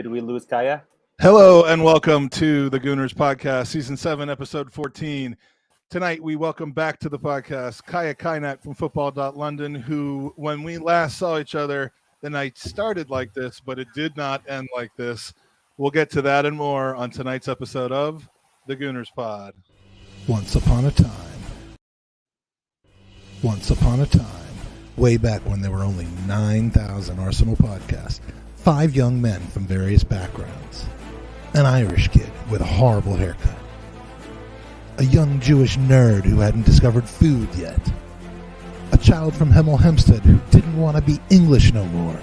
Did we lose Kaya? Hello and welcome to the Gooners podcast, season 7, episode 14. Tonight we welcome back to the podcast Kaynak from Football.London, who, when we last saw each other, the night started like this, but it did not end like this. We'll get to that and more on tonight's episode of the Gooners Pod. Once upon a time, way back when there were only 9,000 Arsenal podcasts, 5 young men from various backgrounds, an Irish kid with a horrible haircut, a young Jewish nerd who hadn't discovered food yet, a child from Hemel Hempstead who didn't want to be English no more,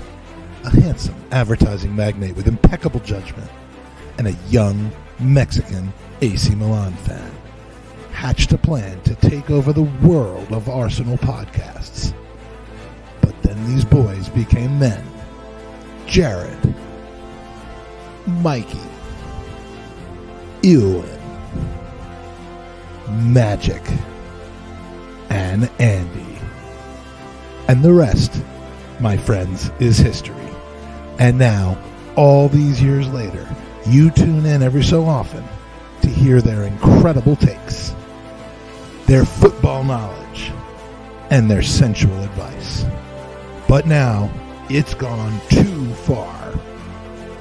a handsome advertising magnate with impeccable judgment, and a young Mexican AC Milan fan hatched a plan to take over the world of Arsenal podcasts. But then these boys became men. Jared, Mikey, Ewan, Magic, and Andy. And the rest, my friends, is history. And now, all these years later, you tune in every so often to hear their incredible takes, their football knowledge, and their sensual advice. But now, it's gone too far.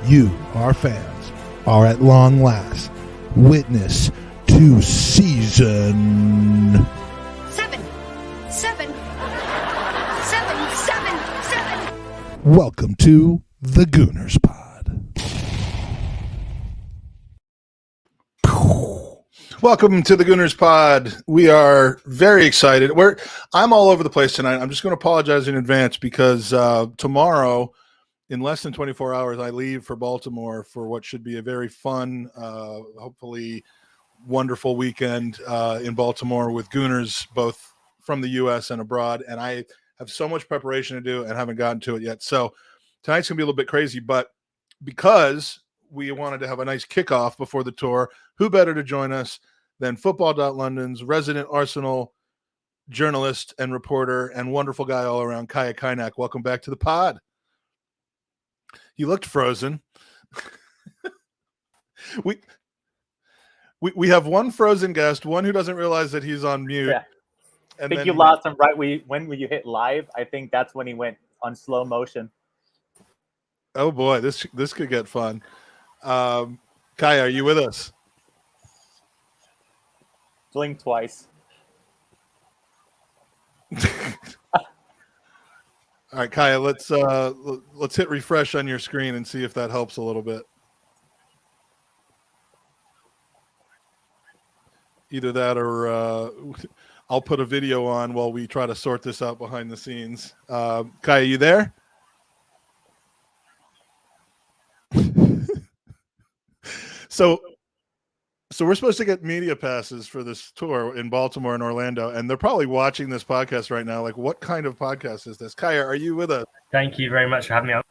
You, our fans, are at long last witness to season 7. Welcome to the Gooners Pod. Welcome to the Gooners Pod. We are very excited. I'm all over the place tonight. I'm just going to apologize in advance because tomorrow, in less than 24 hours, I leave for Baltimore for what should be a very fun, hopefully wonderful weekend in Baltimore with Gooners, both from the U.S. and abroad. And I have so much preparation to do and haven't gotten to it yet. So tonight's going to be a little bit crazy, but because we wanted to have a nice kickoff before the tour, who better to join us than Football.London's resident Arsenal journalist and reporter and wonderful guy all around, Kaynak. Welcome back to the pod. You looked frozen. we have one frozen guest, one who doesn't realize that he's on mute. Yeah. And I think you lost him right when you hit live. I think that's when he went on slow motion. Oh boy, this could get fun. Kaya, are you with us? Blink twice. All right, Kaya, let's hit refresh on your screen and see if that helps a little bit. Either that or I'll put a video on while we try to sort this out behind the scenes. Kaya, you there? So we're supposed to get media passes for this tour in Baltimore and Orlando, and they're probably watching this podcast right now. Like, what kind of podcast is this? Kaya, are you with us? Thank you very much for having me on.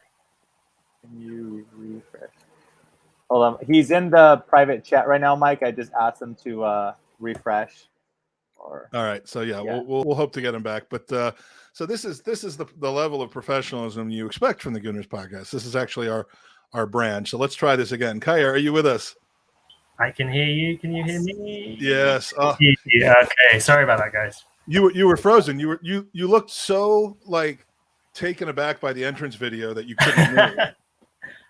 Can you refresh? Hold on. He's in the private chat right now, Mike. I just asked him to refresh. All right. So yeah. We'll hope to get him back. But so this is the level of professionalism you expect from the Gooners podcast. This is actually our brand. So let's try this again. Kaya, are you with us? I can hear you. Can you hear me? Yes. Okay. Sorry about that, guys. You were frozen. You looked so like taken aback by the entrance video that you couldn't move.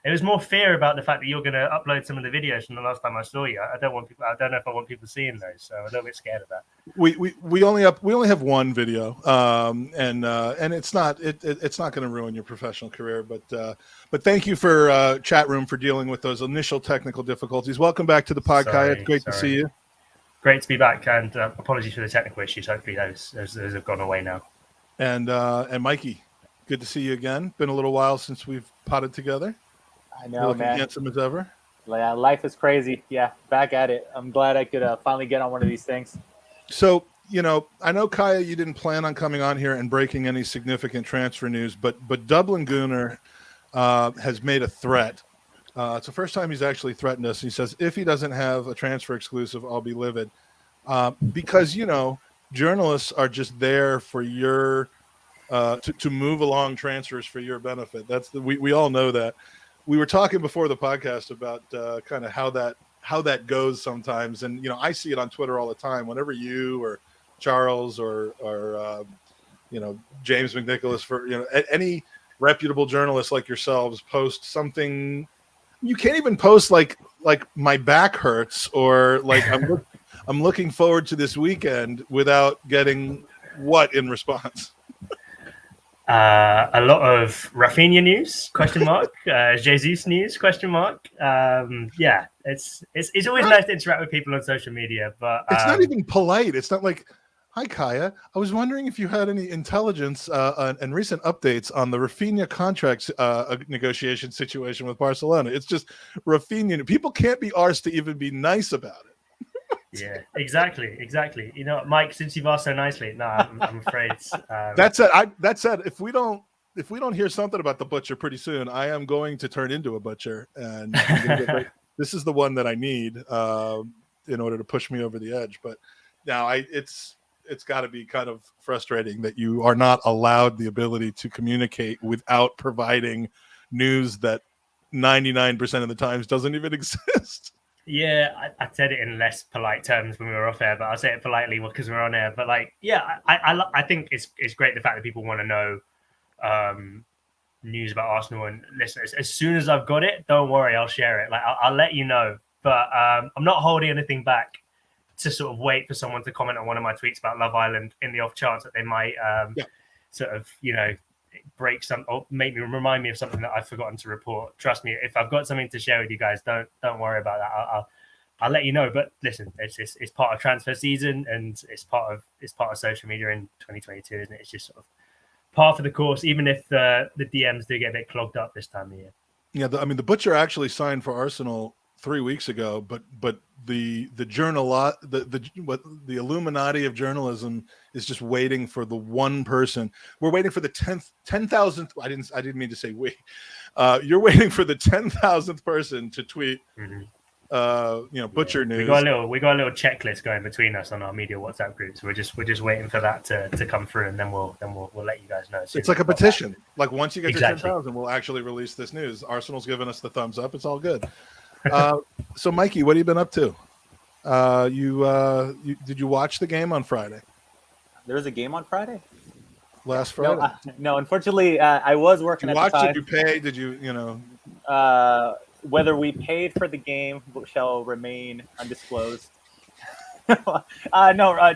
It was more fear about the fact that you're going to upload some of the videos from the last time I saw you. I don't know if I want people seeing those, so I'm a little bit scared of that. We only have one video, and it's not going to ruin your professional career. But thank you for chat room for dealing with those initial technical difficulties. Welcome back to the pod, Kaya. It's great to see you. Great to be back, and apologies for the technical issues. Hopefully those have gone away now. And Mikey, good to see you again. Been a little while since we've potted together. I know, man. Handsome as ever. Yeah, life is crazy. Yeah, back at it. I'm glad I could finally get on one of these things. So, I know, Kaya, you didn't plan on coming on here and breaking any significant transfer news, but Dublin Gooner has made a threat. It's the first time he's actually threatened us. He says, if he doesn't have a transfer exclusive, I'll be livid. Because, journalists are just there for your to move along transfers for your benefit. We all know that. we were talking before the podcast about kind of how that goes sometimes, and I see it on Twitter all the time. Whenever you or Charles or James McNicholas, for any reputable journalists like yourselves post something, you can't even post like my back hurts or like I'm looking forward to this weekend without getting what in response. A lot of Rafinha news? Jesus news? Yeah, it's always nice to interact with people on social media, but it's not even polite. It's not like, "Hi, Kaya. I was wondering if you had any intelligence and recent updates on the Rafinha contract negotiation situation with Barcelona." It's just Rafinha. People can't be arsed to even be nice about it. Yeah, exactly. Mike, since you've asked so nicely, no, I'm afraid. That said, if we don't hear something about the butcher pretty soon, I am going to turn into a butcher, and this is the one that I need in order to push me over the edge. But now it's got to be kind of frustrating that you are not allowed the ability to communicate without providing news that 99% of the times doesn't even exist. Yeah, I said it in less polite terms when we were off air, but I'll say it politely because we're on air. But I think it's great the fact that people want to know news about Arsenal. And listen, as soon as I've got it, don't worry, I'll share it. Like I'll let you know. But I'm not holding anything back to sort of wait for someone to comment on one of my tweets about Love Island in the off chance that they might sort of break some or remind me of something that I've forgotten to report. Trust me, if I've got something to share with you guys, don't worry about that. I'll let you know. But listen, it's part of transfer season and it's part of social media in 2022, isn't it? It's just sort of par for the course, even if the DMs do get a bit clogged up this time of year. Yeah, the butcher actually signed for Arsenal 3 weeks ago, but the Illuminati of journalism is just waiting for the one person. We're waiting for the 10,000th. I didn't mean to say we. You're waiting for the 10,000th person to tweet. Butcher news. We got a little checklist going between us on our media WhatsApp group. So we're just waiting for that to come through, and then we'll let you guys know. It's like a petition. Like once you get to 10,000, we'll actually release this news. Arsenal's given us the thumbs up. It's all good. So Mikey, what have you been up to? Did you watch the game on Friday? There was a game on Friday? Last Friday? No, unfortunately, I was working at the time. Did you pay? Did you, whether we paid for the game shall remain undisclosed. No,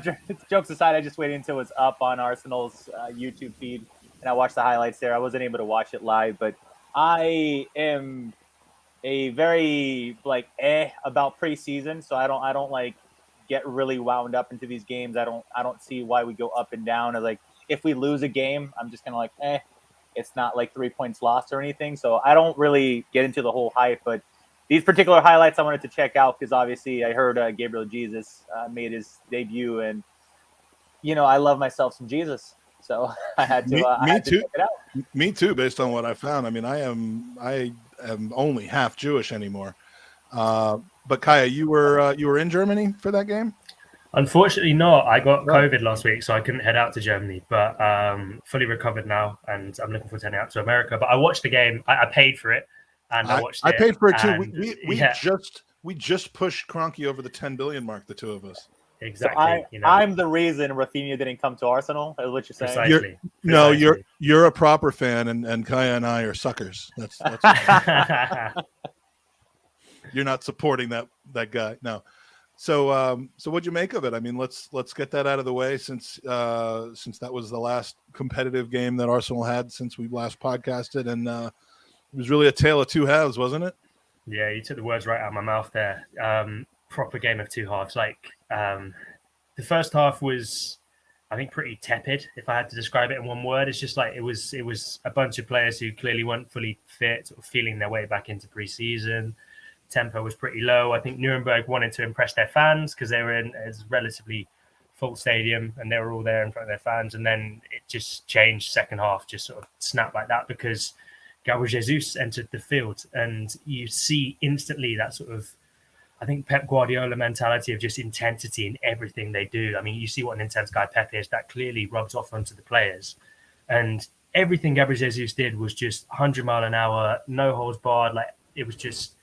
jokes aside, I just waited until it was up on Arsenal's YouTube feed, and I watched the highlights there. I wasn't able to watch it live, but I am a very about preseason, so I don't like get really wound up into these games. I don't see why we go up and down. If we lose a game, I'm just kind of it's not like 3 points lost or anything. So I don't really get into the whole hype. But these particular highlights I wanted to check out because obviously I heard Gabriel Jesus made his debut, and I love myself some Jesus. So I had to. Me too. Check it out. Me too. Based on what I found, I mean, I am only half Jewish anymore. But Kaya, you were in Germany for that game? Unfortunately not. I got COVID last week, so I couldn't head out to Germany, but fully recovered now, and I'm looking forward to heading out to America. But I watched the game. I paid for it, and I watched it. I paid for it too. We just pushed Kroenke over the 10 billion mark, the two of us. Exactly. So I'm the reason Rafinha didn't come to Arsenal, is what you're saying? Precisely. No, you're a proper fan, and Kaya and I are suckers. That's You're not supporting that guy. No. So what'd you make of it? I mean, let's get that out of the way since that was the last competitive game that Arsenal had since we last podcasted, and it was really a tale of two halves, wasn't it? Yeah, you took the words right out of my mouth there. Proper game of two halves. The first half was, I think, pretty tepid. If I had to describe it in one word, it's just it was a bunch of players who clearly weren't fully fit, sort of feeling their way back into preseason. Tempo was pretty low. I think Nuremberg wanted to impress their fans because they were in a relatively full stadium and they were all there in front of their fans. And then it just changed second half, just sort of snapped like that because Gabriel Jesus entered the field, and you see instantly that sort of, I think, Pep Guardiola mentality of just intensity in everything they do. I mean, you see what an intense guy Pep is. That clearly rubs off onto the players. And everything Gabriel Jesus did was just 100-mile-an-hour, no holds barred. Like, it was just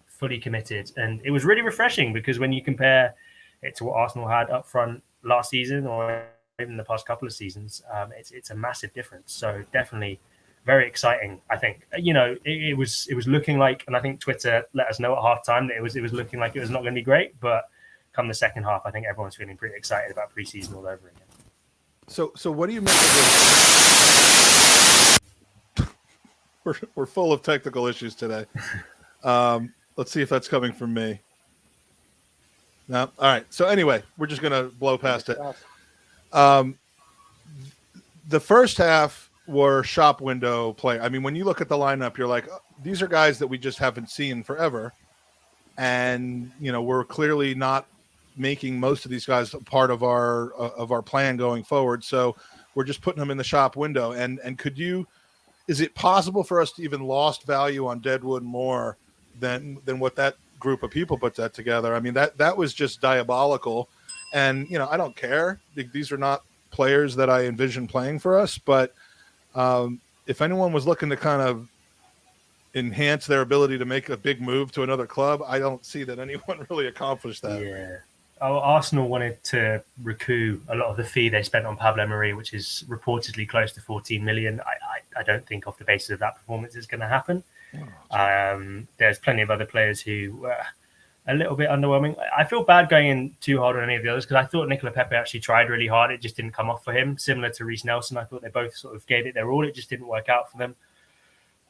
fully committed, and it was really refreshing because when you compare it to what Arsenal had up front last season or even the past couple of seasons, it's a massive difference. So definitely very exciting. I think it was looking like, and I think Twitter let us know at halftime that it was looking like it was not going to be great, but come the second half, I think everyone's feeling pretty excited about preseason all over again. So what do you make of this? We're full of technical issues today. Let's see if that's coming from me. No. All right. So anyway, we're just going to blow past it. The first half were shop window play. I mean, when you look at the lineup, you're like, oh, these are guys that we just haven't seen forever. And, we're clearly not making most of these guys a part of our plan going forward. So we're just putting them in the shop window. And is it possible for us to even lost value on Deadwood more than what that group of people put that together? I mean, that was just diabolical. And, I don't care. These are not players that I envision playing for us. But if anyone was looking to kind of enhance their ability to make a big move to another club, I don't see that anyone really accomplished that. Yeah. Arsenal wanted to recoup a lot of the fee they spent on Pablo Mari, which is reportedly close to 14 million. I don't think off the basis of that performance it's going to happen. There's plenty of other players who were a little bit underwhelming. I feel bad going in too hard on any of the others because I thought Nicola Pepe actually tried really hard. It just didn't come off for him. Similar to Reece Nelson, I thought they both sort of gave it their all. It just didn't work out for them.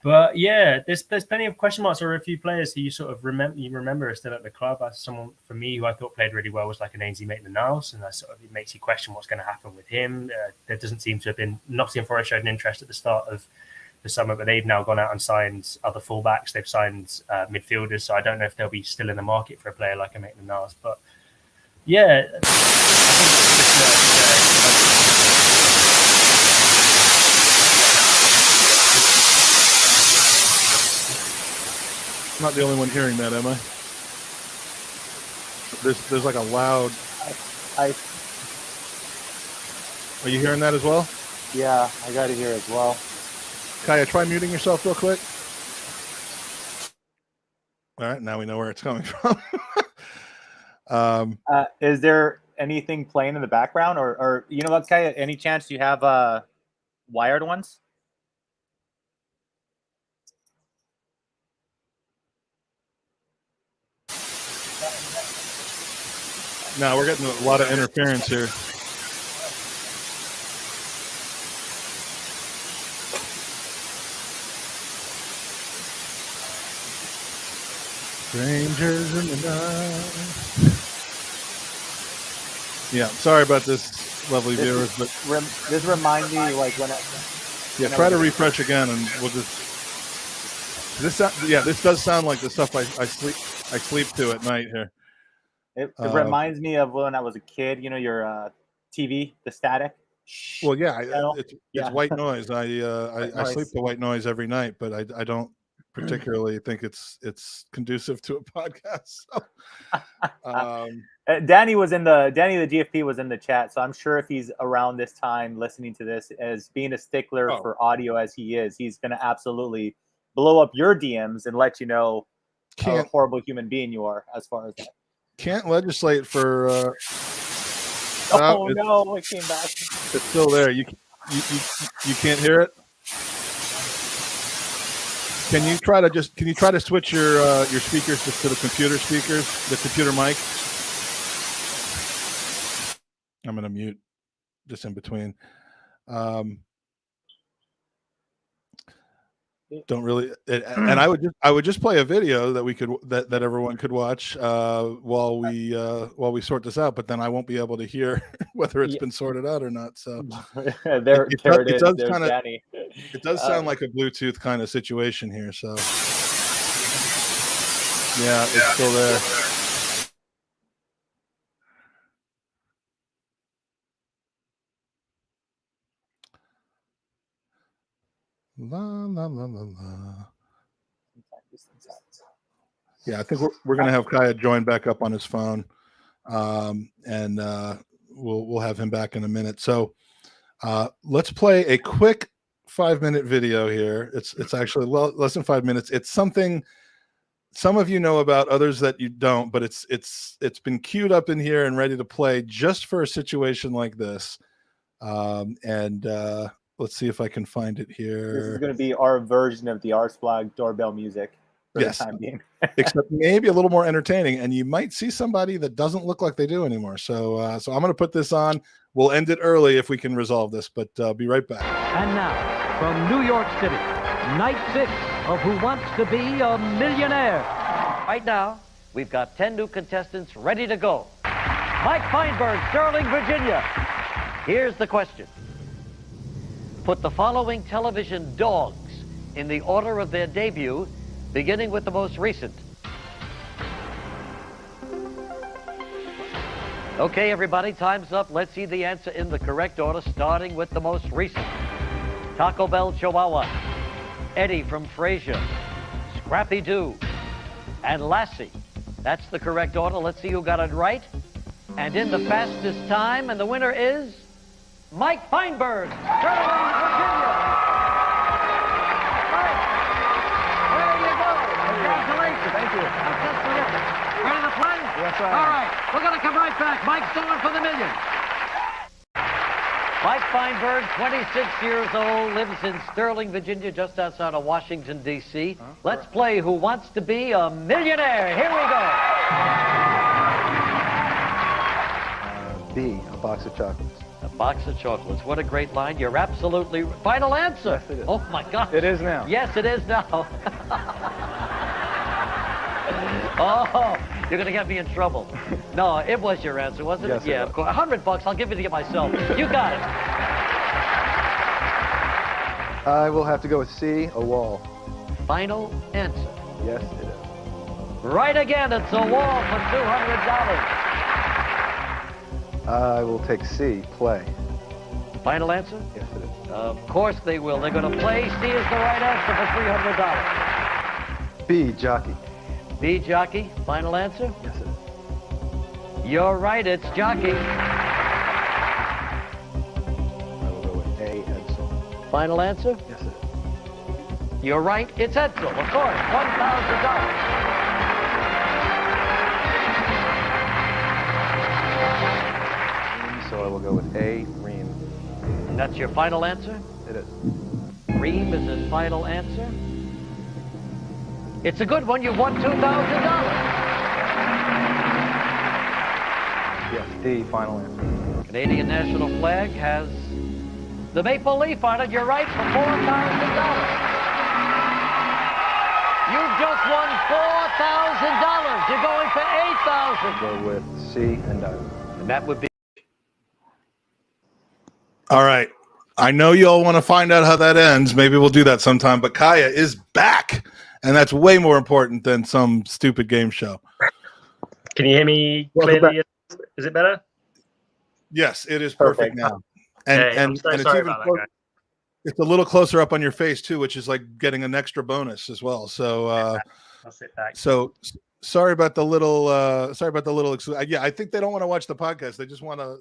But yeah, there's plenty of question marks over a few players who you sort of remember are still at the club. Someone for me who I thought played really well was like an Ainsley Maitland-Niles, and it makes you question what's going to happen with him. There doesn't seem to have been. Nottingham Forest showed an interest at the start of the summer, but they've now gone out and signed other fullbacks. They've signed midfielders, so I don't know if they'll be still in the market for a player like a Maitland-Niles. But yeah, I think I'm not the only one hearing that, am I? There's like a loud. Are you hearing that as well? Yeah, I got it here as well. Kaya, try muting yourself real quick. All right, now we know where it's coming from. Is there anything playing in the background, or you know what, Kaya? Any chance you have wired ones? No, we're getting a lot of interference here. Strangers in the night. Yeah, sorry about this, lovely viewers, but this reminds me like when try to refresh again, and we'll just. This does sound like the stuff I sleep to at night here. It reminds me of when I was a kid. Your TV, the static. Well, yeah, it's white noise. I sleep to white noise every night, but I don't particularly think it's conducive to a podcast. So, Danny the GFP was in the chat, so I'm sure if he's around this time listening to this, as being a stickler for audio as he is, he's going to absolutely blow up your DMs and let you know how a horrible human being you are as far as that. Can't legislate for. No, it came back. It's still there. You can't hear it. Can you try to switch your speakers to the computer speakers, the computer mic? I'm gonna mute just in between. Don't really, and I would just play a video that everyone could watch while we sort this out. But then I won't be able to hear whether it's been sorted out or not. So it does sound like a Bluetooth kind of situation here. So yeah, it's still there. La, la, la, la, la. Yeah, I think we're going to have Kaya join back up on his phone, and we'll have him back in a minute. So let's play a quick 5-minute video here. It's actually less than 5 minutes. It's something some of you know about, others that you don't, but it's been queued up in here and ready to play just for a situation like this. Let's see if I can find it here. This is going to be our version of the Arsblog doorbell music for the time being. Except maybe a little more entertaining, and you might see somebody that doesn't look like they do anymore. So I'm going to put this on. We'll end it early if we can resolve this, but be right back. And now, from New York City, night 6 of Who Wants to Be a Millionaire. Right now, we've got 10 new contestants ready to go. Mike Feinberg, Sterling, Virginia. Here's the question. Put the following television dogs in the order of their debut, beginning with the most recent. Okay, everybody, time's up. Let's see the answer in the correct order, starting with the most recent. Taco Bell Chihuahua, Eddie from Frasier, Scrappy Doo, and Lassie. That's the correct order. Let's see who got it right. And in the fastest time, and the winner is Mike Feinberg, Sterling, Virginia. Mike, there you go. Congratulations. Thank you. That's just terrific. Ready to play? Yes, I am. All right, we're going to come right back. Mike's going for the million. Mike Feinberg, 26 years old, lives in Sterling, Virginia, just outside of Washington, D.C. Let's play Who Wants to Be a Millionaire. Here we go. B, a box of chocolates. A box of chocolates. What a great line. You're absolutely... Final answer. Yes, it is. Oh, my God. It is now. Yes, it is now. Oh, you're going to get me in trouble. No, it was your answer, wasn't Yes, it? Yeah, was. of course. $100, I'll give it to you myself. You got it. I will have to go with C, a wall. Final answer. Yes, it is. Right again, it's a wall for $200. I will take C, play. Final answer? Yes, it is. Of course they will. They're going to play. C is the right answer for $300. B, jockey. B, jockey. Final answer? Yes, it is. You're right, it's jockey. I will go with A, Edsel. Final answer? Yes, it is. You're right, it's Edsel, of course. $1,000. So I will go with A, Ream. That's your final answer? It is. Ream is his final answer. It's a good one. You've won $2,000. Yes, D, final answer. Canadian national flag has the maple leaf on it. You're right, for $4,000. You've just won $4,000. You're going for $8,000. Go with C and diamond. And that would be. All right. I know you all want to find out how that ends. Maybe we'll do that sometime. But Kaya is back, and that's way more important than some stupid game show. Can you hear me clearly? Is it better? Yes, it is perfect now. And, Okay, I'm so and it's sorry even about that, guys. it's a little closer up on your face too, which is like getting an extra bonus as well. So I'll sit back. sorry about the little yeah, I think they don't want to watch the podcast. They just want to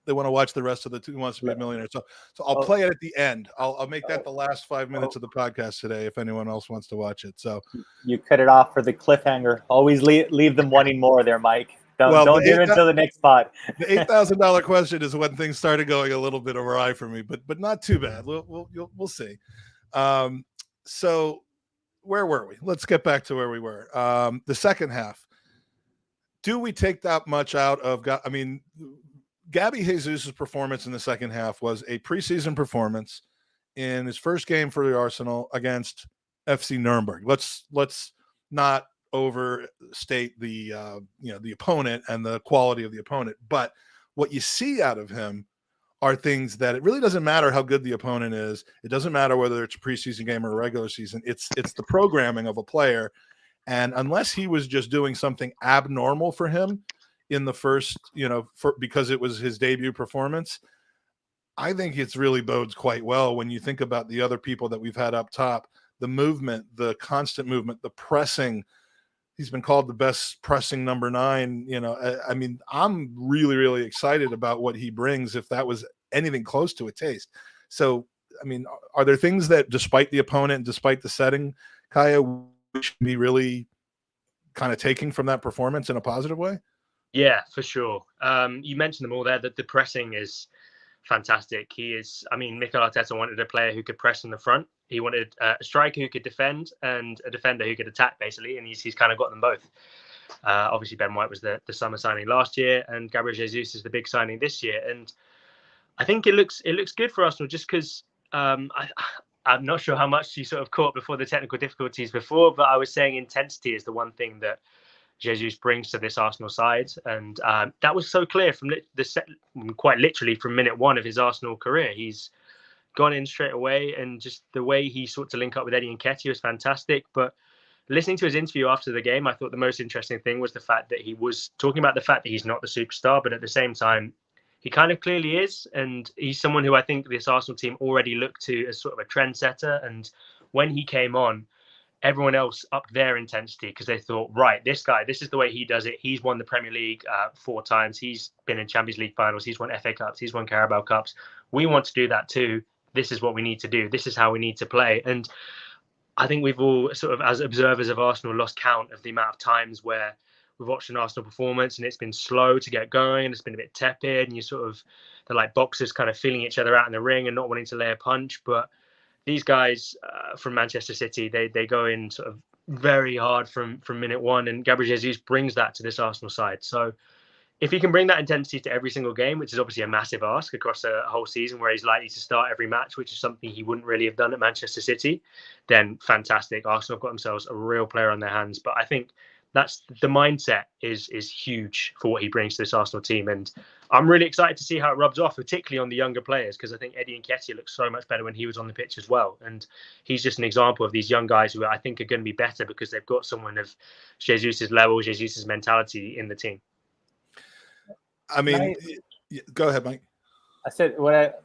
watch the rest of the Who Wants to Be a Millionaire. So I'll play it at the end. I'll make that the last 5 minutes of the podcast today if anyone else wants to watch it. So you cut it off for the cliffhanger. Always leave them wanting more there, Mike. Don't do it until the next spot. The $8,000 question is when things started going a little bit awry for me, but not too bad. We'll see. So where were we? Let's get back to where we were. The second half. Do we take that much out of? I mean, Gabby Jesus' performance in the second half was a preseason performance in his first game for the Arsenal against FC Nuremberg. Let's not overstate the opponent and the quality of the opponent, but what you see out of him are things that it really doesn't matter how good the opponent is. It doesn't matter whether it's a preseason game or a regular season. It's the programming of a player, and unless he was just doing something abnormal for him in the first, because it was his debut performance, I think it's really bodes quite well when you think about the other people that we've had up top, the movement, the constant movement, the pressing. He's been called the best pressing number 9. I mean, I'm really, really excited about what he brings if that was anything close to a taste. So I mean, are there things that, despite the opponent, despite the setting, Kaya, we should be really kind of taking from that performance in a positive way? Yeah, for sure. You mentioned them all there. That the pressing is fantastic. Mikel Arteta wanted a player who could press in the front. He wanted a striker who could defend and a defender who could attack, basically, and he's kind of got them both. Obviously, Ben White was the summer signing last year, and Gabriel Jesus is the big signing this year. And I think it looks good for Arsenal, just because I'm not sure how much you sort of caught before the technical difficulties before, but I was saying intensity is the one thing that Jesus brings to this Arsenal side, and that was so clear from quite literally from minute one of his Arsenal career. He's gone in straight away, and just the way he sought to link up with Eddie Nketiah was fantastic. But listening to his interview after the game, I thought the most interesting thing was the fact that he was talking about the fact that he's not the superstar, but at the same time, he kind of clearly is, and he's someone who I think this Arsenal team already looked to as sort of a trendsetter. And when he came on, everyone else upped their intensity because they thought, right, this guy, this is the way he does it. He's won the Premier League 4 times. He's been in Champions League finals. He's won FA Cups. He's won Carabao Cups. We want to do that too. This is what we need to do. This is how we need to play. And I think we've all sort of, as observers of Arsenal, lost count of the amount of times where we've watched an Arsenal performance and it's been slow to get going and it's been a bit tepid, and they're like boxers kind of feeling each other out in the ring and not wanting to lay a punch. But these guys from Manchester City, they go in sort of very hard from minute one, and Gabriel Jesus brings that to this Arsenal side. So if he can bring that intensity to every single game, which is obviously a massive ask across a whole season where he's likely to start every match, which is something he wouldn't really have done at Manchester City, then fantastic. Arsenal have got themselves a real player on their hands. But I think that's the mindset is huge for what he brings to this Arsenal team. And I'm really excited to see how it rubs off, particularly on the younger players, because I think Eddie Nketiah looks so much better when he was on the pitch as well. And he's just an example of these young guys who I think are going to be better because they've got someone of Jesus' level, Jesus' mentality in the team. I mean, go ahead, Mike. I said what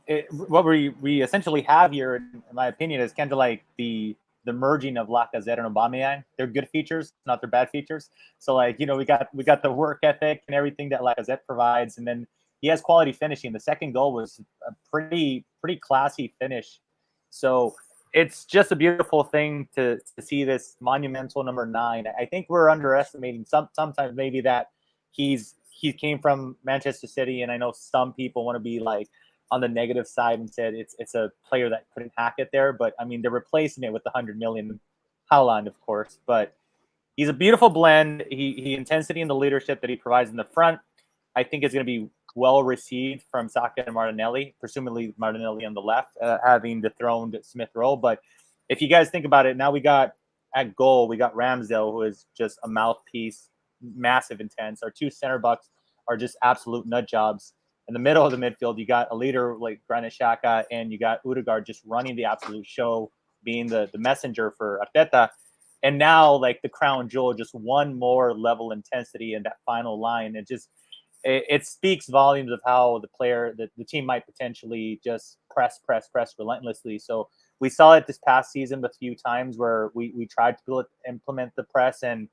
we essentially have here, in my opinion, is kind of like the merging of Lacazette and Aubameyang. They're good features, not their bad features. So we got the work ethic and everything that Lacazette provides, and then he has quality finishing. The second goal was a pretty classy finish. So it's just a beautiful thing to see this monumental number 9. I think we're underestimating sometimes maybe that he came from Manchester City, and I know some people want to be like on the negative side and said it's a player that couldn't hack it there, but I mean they're replacing it with the 100 million Haaland, of course. But he's a beautiful blend. He intensity and the leadership that he provides in the front, I think is going to be well received from Saka and Martinelli, presumably Martinelli on the left, having dethroned Smith Rowe. But if you guys think about it, now we got at goal, we got Ramsdale, who is just a mouthpiece, massive intense. Our 2 center backs are just absolute nut jobs. In the middle of the midfield, you got a leader like Granit Xhaka, and you got Odegaard just running the absolute show, being the messenger for Arteta. And now, like the crown jewel, just one more level intensity in that final line. It speaks volumes of how the team might potentially just press relentlessly. So we saw it this past season a few times where we tried to implement the press, and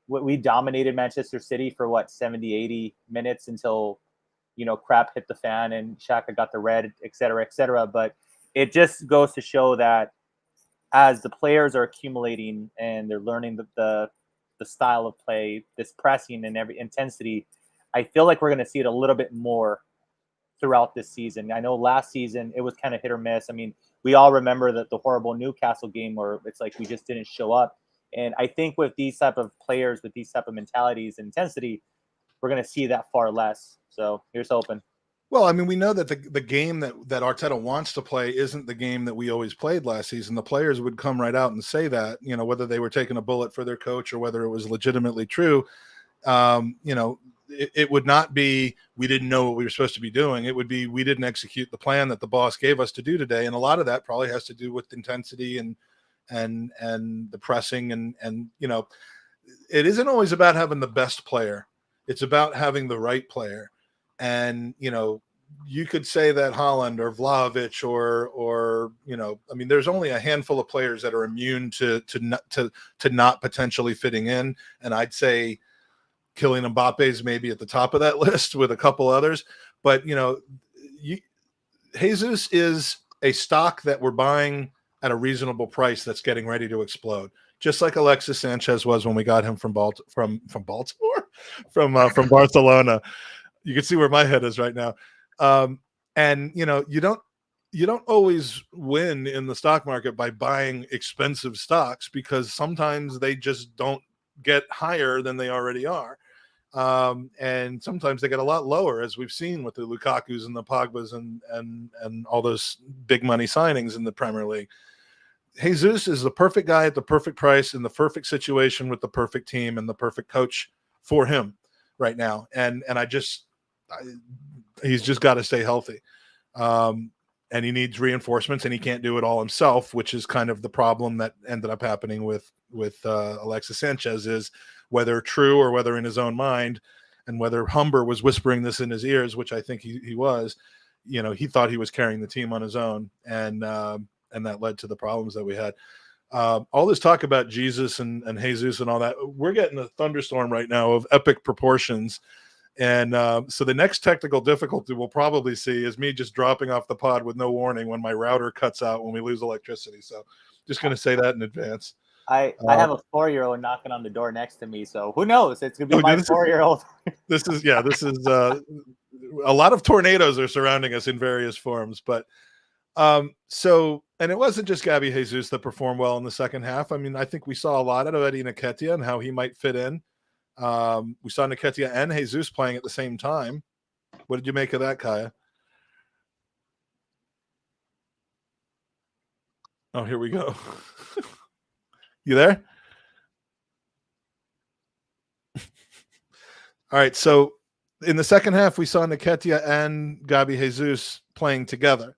we dominated Manchester City for 70, 80 minutes until crap hit the fan and Xhaka got the red, et cetera. But it just goes to show that as the players are accumulating and they're learning the style of play, this pressing and every intensity, I feel like we're going to see it a little bit more throughout this season. I know last season it was kind of hit or miss. I mean, we all remember the horrible Newcastle game where it's like we just didn't show up. And I think with these type of players, with these type of mentalities and intensity, we're going to see that far less. So here's hoping. Well, I mean, we know that the game that Arteta wants to play isn't the game that we always played last season. The players would come right out and say that, whether they were taking a bullet for their coach or whether it was legitimately true. It would not be we didn't know what we were supposed to be doing. It would be we didn't execute the plan that the boss gave us to do today. And a lot of that probably has to do with intensity and the pressing and it isn't always about having the best player. It's about having the right player. And, you could say that Haaland or Vlahovic or there's only a handful of players that are immune to not potentially fitting in. And I'd say Kylian Mbappe is maybe at the top of that list with a couple others. But, Jesus is a stock that we're buying at a reasonable price that's getting ready to explode, just like Alexis Sanchez was when we got him from Baltimore, from Barcelona. You can see where my head is right now. And you don't always win in the stock market by buying expensive stocks, because sometimes they just don't get higher than they already are. And sometimes they get a lot lower, as we've seen with the Lukakus and the Pogbas and all those big money signings in the Premier League. Jesus is the perfect guy at the perfect price in the perfect situation with the perfect team and the perfect coach for him right now. And he's just got to stay healthy. And he needs reinforcements, and he can't do it all himself, which is kind of the problem that ended up happening with Alexis Sanchez, is whether true or whether in his own mind, and whether Humber was whispering this in his ears, which I think he was, he thought he was carrying the team on his own. And that led to the problems that we had. All this talk about Jesus and Jesus and all that, we're getting a thunderstorm right now of epic proportions. And so the next technical difficulty we'll probably see is me just dropping off the pod with no warning when my router cuts out when we lose electricity. So just going to say that in advance. I have a 4-year-old knocking on the door next to me, so who knows? It's going to be my 4-year-old. This is a lot of tornadoes are surrounding us in various forms. But and it wasn't just Gabby Jesus that performed well in the second half. I mean, I think we saw a lot out of Eddie Nketiah and how he might fit in. We saw Nketiah and Jesus playing at the same time. What did you make of that, Kaya? Oh, here we go. You there? All right. So in the second half, we saw Nketiah and Gabby Jesus playing together.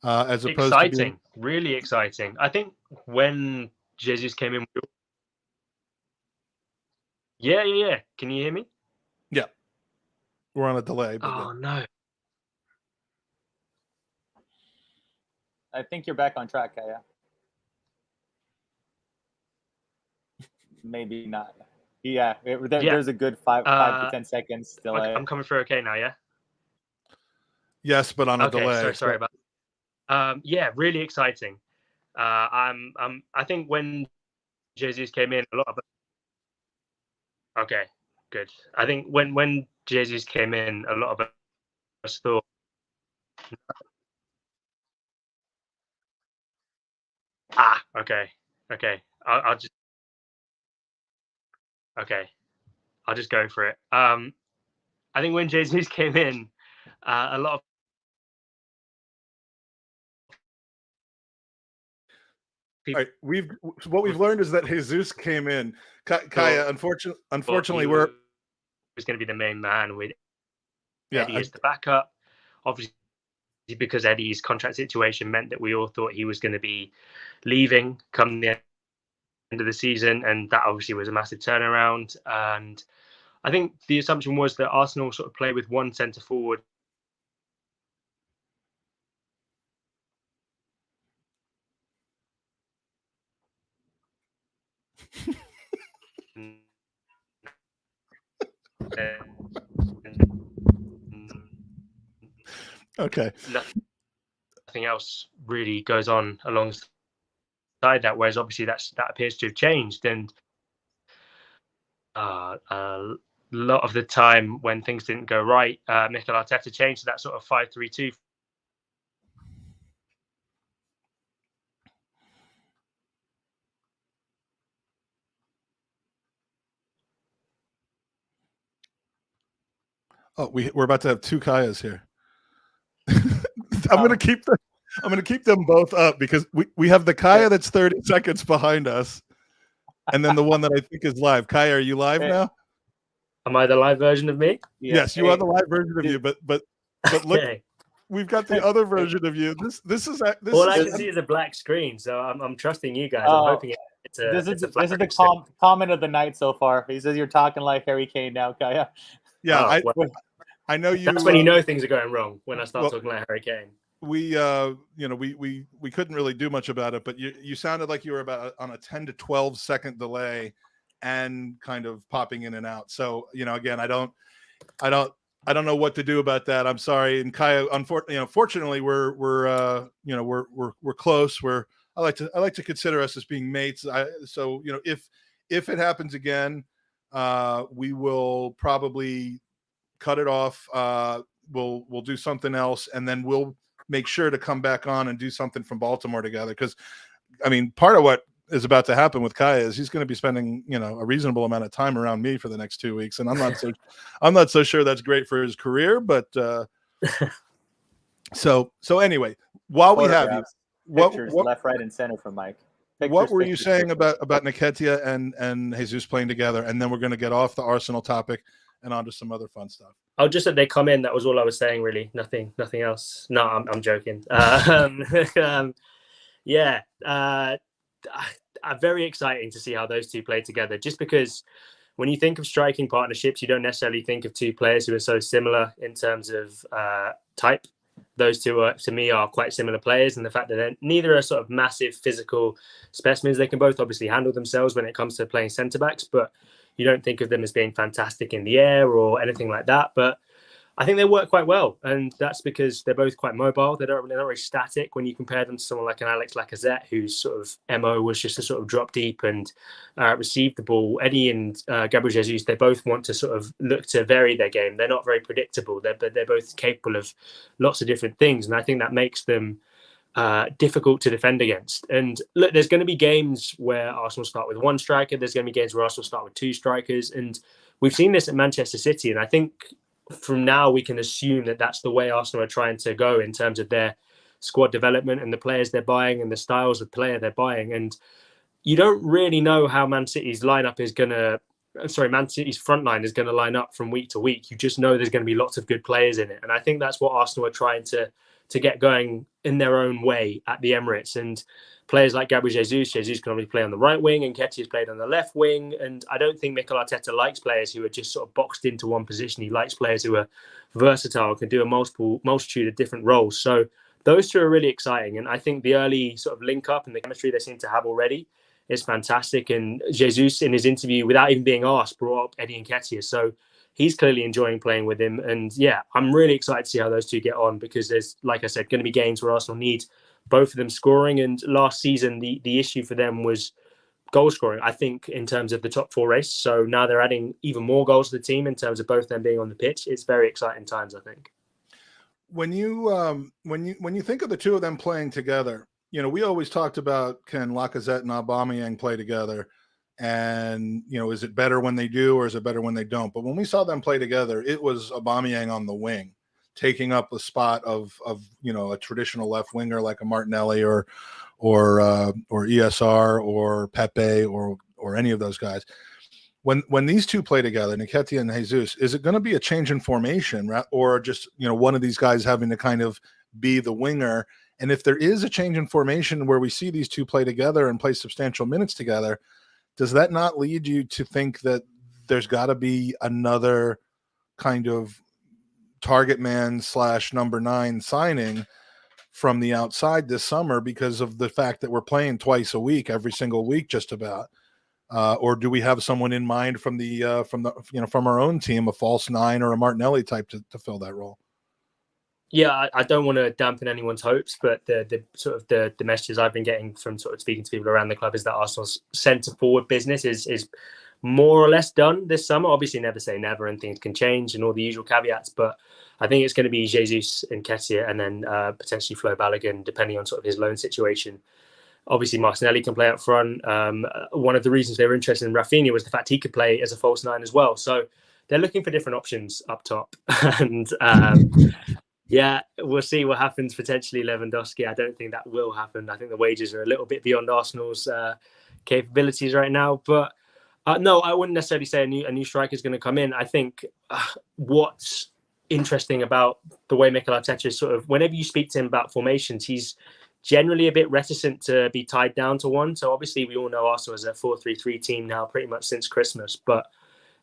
As opposed exciting, to really exciting. I think when Jesus came in, yeah. Can you hear me? Yeah, we're on a delay. But oh no, I think you're back on track, Kaya. Maybe not. Yeah, there's a good 5 to 10 seconds delay. I'm coming through okay now, yeah? Yes, but on a delay. Okay, sorry about that. Yeah, really exciting. I think when Jesus came in, a lot of okay, good. I think when Jesus came in, a lot of us thought okay. I'll just go for it. I think when Jesus came in, a lot of people. Right, what we've learned is that Jesus came in. Kaya, unfortunately, he was going to be the main man with Eddie as the backup. Obviously, because Eddie's contract situation meant that we all thought he was going to be leaving come the end of the season, and that obviously was a massive turnaround. And I think the assumption was that Arsenal sort of play with one centre forward. Okay. Nothing else really goes on alongside that, whereas obviously that appears to have changed. And a lot of the time when things didn't go right, Mikel Arteta changed to that sort of 5-3-2. Oh, we're about to have two Kayas here. I'm going to keep them both up because we have the Kaya that's 30 seconds behind us, and then the one that I think is live. Kaya, are you live now? Am I the live version of me? Yeah. Yes, you are the live version of you. But look, we've got the other version of you. This is all I can see is a black screen, so I'm trusting you guys. I'm hoping this is the comment of the night so far. He says you're talking like Harry Kane now, Kaya. Yeah, I know you. That's when you know things are going wrong, when I start talking like Harry Kane. We couldn't really do much about it, but you sounded like you were about on a 10 to 12 second delay and kind of popping in and out. So, again, I don't I don't know what to do about that. I'm sorry. And Kaya, fortunately, we're close. I like to consider us as being mates. So if it happens again, we will probably cut it off. We'll do something else, and then we'll make sure to come back on and do something from Baltimore together. Because, I mean, part of what is about to happen with Kaya is he's going to be spending, a reasonable amount of time around me for the next 2 weeks. And I'm not so sure that's great for his career, but so anyway, while we have you, pictures left, right, and center from Mike. What were you saying about Nketiah and Jesus playing together? And then we're going to get off the Arsenal topic and onto some other fun stuff. Oh, just that they come in. That was all I was saying, really. Nothing else. No, I'm joking. Very exciting to see how those two play together, just because when you think of striking partnerships, you don't necessarily think of two players who are so similar in terms of type. Those two to me are quite similar players, and the fact that neither are sort of massive physical specimens. They can both obviously handle themselves when it comes to playing centre backs, but you don't think of them as being fantastic in the air or anything like that. But I think they work quite well, and that's because they're both quite mobile. They're not very static when you compare them to someone like an Alex Lacazette, whose sort of MO was just to sort of drop deep and receive the ball. Eddie and Gabriel Jesus, they both want to sort of look to vary their game. They're not very predictable, but they're both capable of lots of different things, and I think that makes them difficult to defend against. And look, there's going to be games where Arsenal start with one striker. There's going to be games where Arsenal start with two strikers, and we've seen this at Manchester City, and I think from now we can assume that that's the way Arsenal are trying to go in terms of their squad development and the players they're buying and the styles of player they're buying. And you don't really know how Man City's front line is going to line up from week to week. You just know there's going to be lots of good players in it. And I think that's what Arsenal are trying to get going in their own way at the Emirates. And players like Gabriel Jesus can obviously play on the right wing, and Nketiah's played on the left wing. And I don't think Mikel Arteta likes players who are just sort of boxed into one position. He likes players who are versatile, can do a multitude of different roles. So those two are really exciting. And I think the early sort of link up and the chemistry they seem to have already is fantastic. And Jesus, in his interview, without even being asked, brought up Eddie Nketiah. So he's clearly enjoying playing with him. And yeah, I'm really excited to see how those two get on, because there's, like I said, going to be games where Arsenal need both of them scoring. And last season, the issue for them was goal scoring, I think, in terms of the top four race. So now they're adding even more goals to the team in terms of both them being on the pitch. It's very exciting times, I think. When you think of the two of them playing together, we always talked about, can Lacazette and Aubameyang play together? And, is it better when they do, or is it better when they don't? But when we saw them play together, it was Aubameyang on the wing, taking up the spot of a traditional left winger like a Martinelli or ESR or Pepe or any of those guys. When these two play together, Nketiah and Jesus, is it going to be a change in formation, or just one of these guys having to kind of be the winger? And if there is a change in formation where we see these two play together and play substantial minutes together, does that not lead you to think that there's got to be another kind of target man / number 9 signing from the outside this summer, because of the fact that we're playing twice a week, every single week, just about? Or do we have someone in mind from our own team, a false 9 or a Martinelli type to fill that role? Yeah, I don't want to dampen anyone's hopes, but the sort of the messages I've been getting from sort of speaking to people around the club is that Arsenal's centre forward business is more or less done this summer. Obviously, never say never, and things can change and all the usual caveats. But I think it's going to be Jesus and Nketiah, and then potentially Flo Balogun, depending on sort of his loan situation. Obviously, Martinelli can play up front. One of the reasons they were interested in Rafinha was the fact he could play as a false 9 as well. So they're looking for different options up top. And yeah, we'll see what happens. Potentially Lewandowski. I don't think that will happen. I think the wages are a little bit beyond Arsenal's capabilities right now. But no, I wouldn't necessarily say a new striker is going to come in. I think what's interesting about the way Mikel Arteta is sort of, whenever you speak to him about formations, he's generally a bit reticent to be tied down to one. So obviously we all know Arsenal is a 4-3-3 team now pretty much since Christmas, but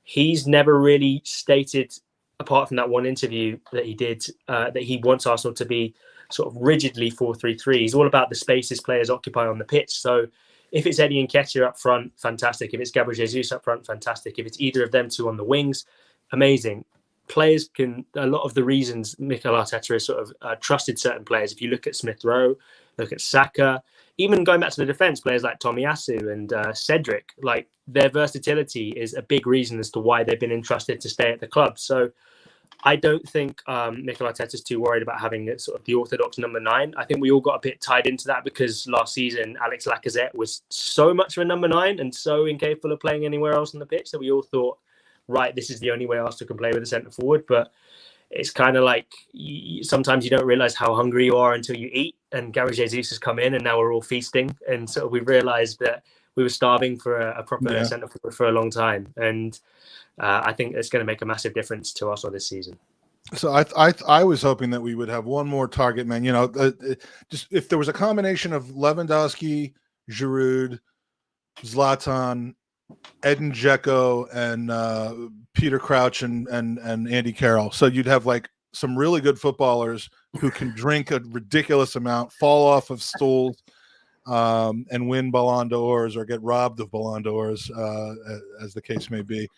he's never really stated, apart from that one interview that he did, that he wants Arsenal to be sort of rigidly 4-3-3. He's all about the spaces players occupy on the pitch. So if it's Eddie Nketiah up front, fantastic. If it's Gabriel Jesus up front, fantastic. If it's either of them two on the wings, amazing. players can, a lot of the reasons Mikel Arteta has sort of trusted certain players. If you look at Smith Rowe, look at Saka, even going back to the defence, players like Tomiyasu and Cedric, like their versatility is a big reason as to why they've been entrusted to stay at the club. So I don't think Mikel Arteta's too worried about having sort of the orthodox number 9. I think we all got a bit tied into that because last season Alex Lacazette was so much of a number 9 and so incapable of playing anywhere else on the pitch that we all thought, right, this is the only way Arsenal can play with a centre forward. But it's kind of like sometimes you don't realise how hungry you are until you eat. And Gary Jesus has come in and now we're all feasting. And so we realised that we were starving for a proper centre forward for a long time. And I think it's going to make a massive difference to Arsenal this season. So I was hoping that we would have one more target man. You know, just if there was a combination of Lewandowski, Giroud, Zlatan, Edin Dzeko, and Peter Crouch and Andy Carroll. So you'd have like some really good footballers who can drink a ridiculous amount, fall off of stools, and win Ballon d'Ors or get robbed of Ballon d'Ors, as the case may be.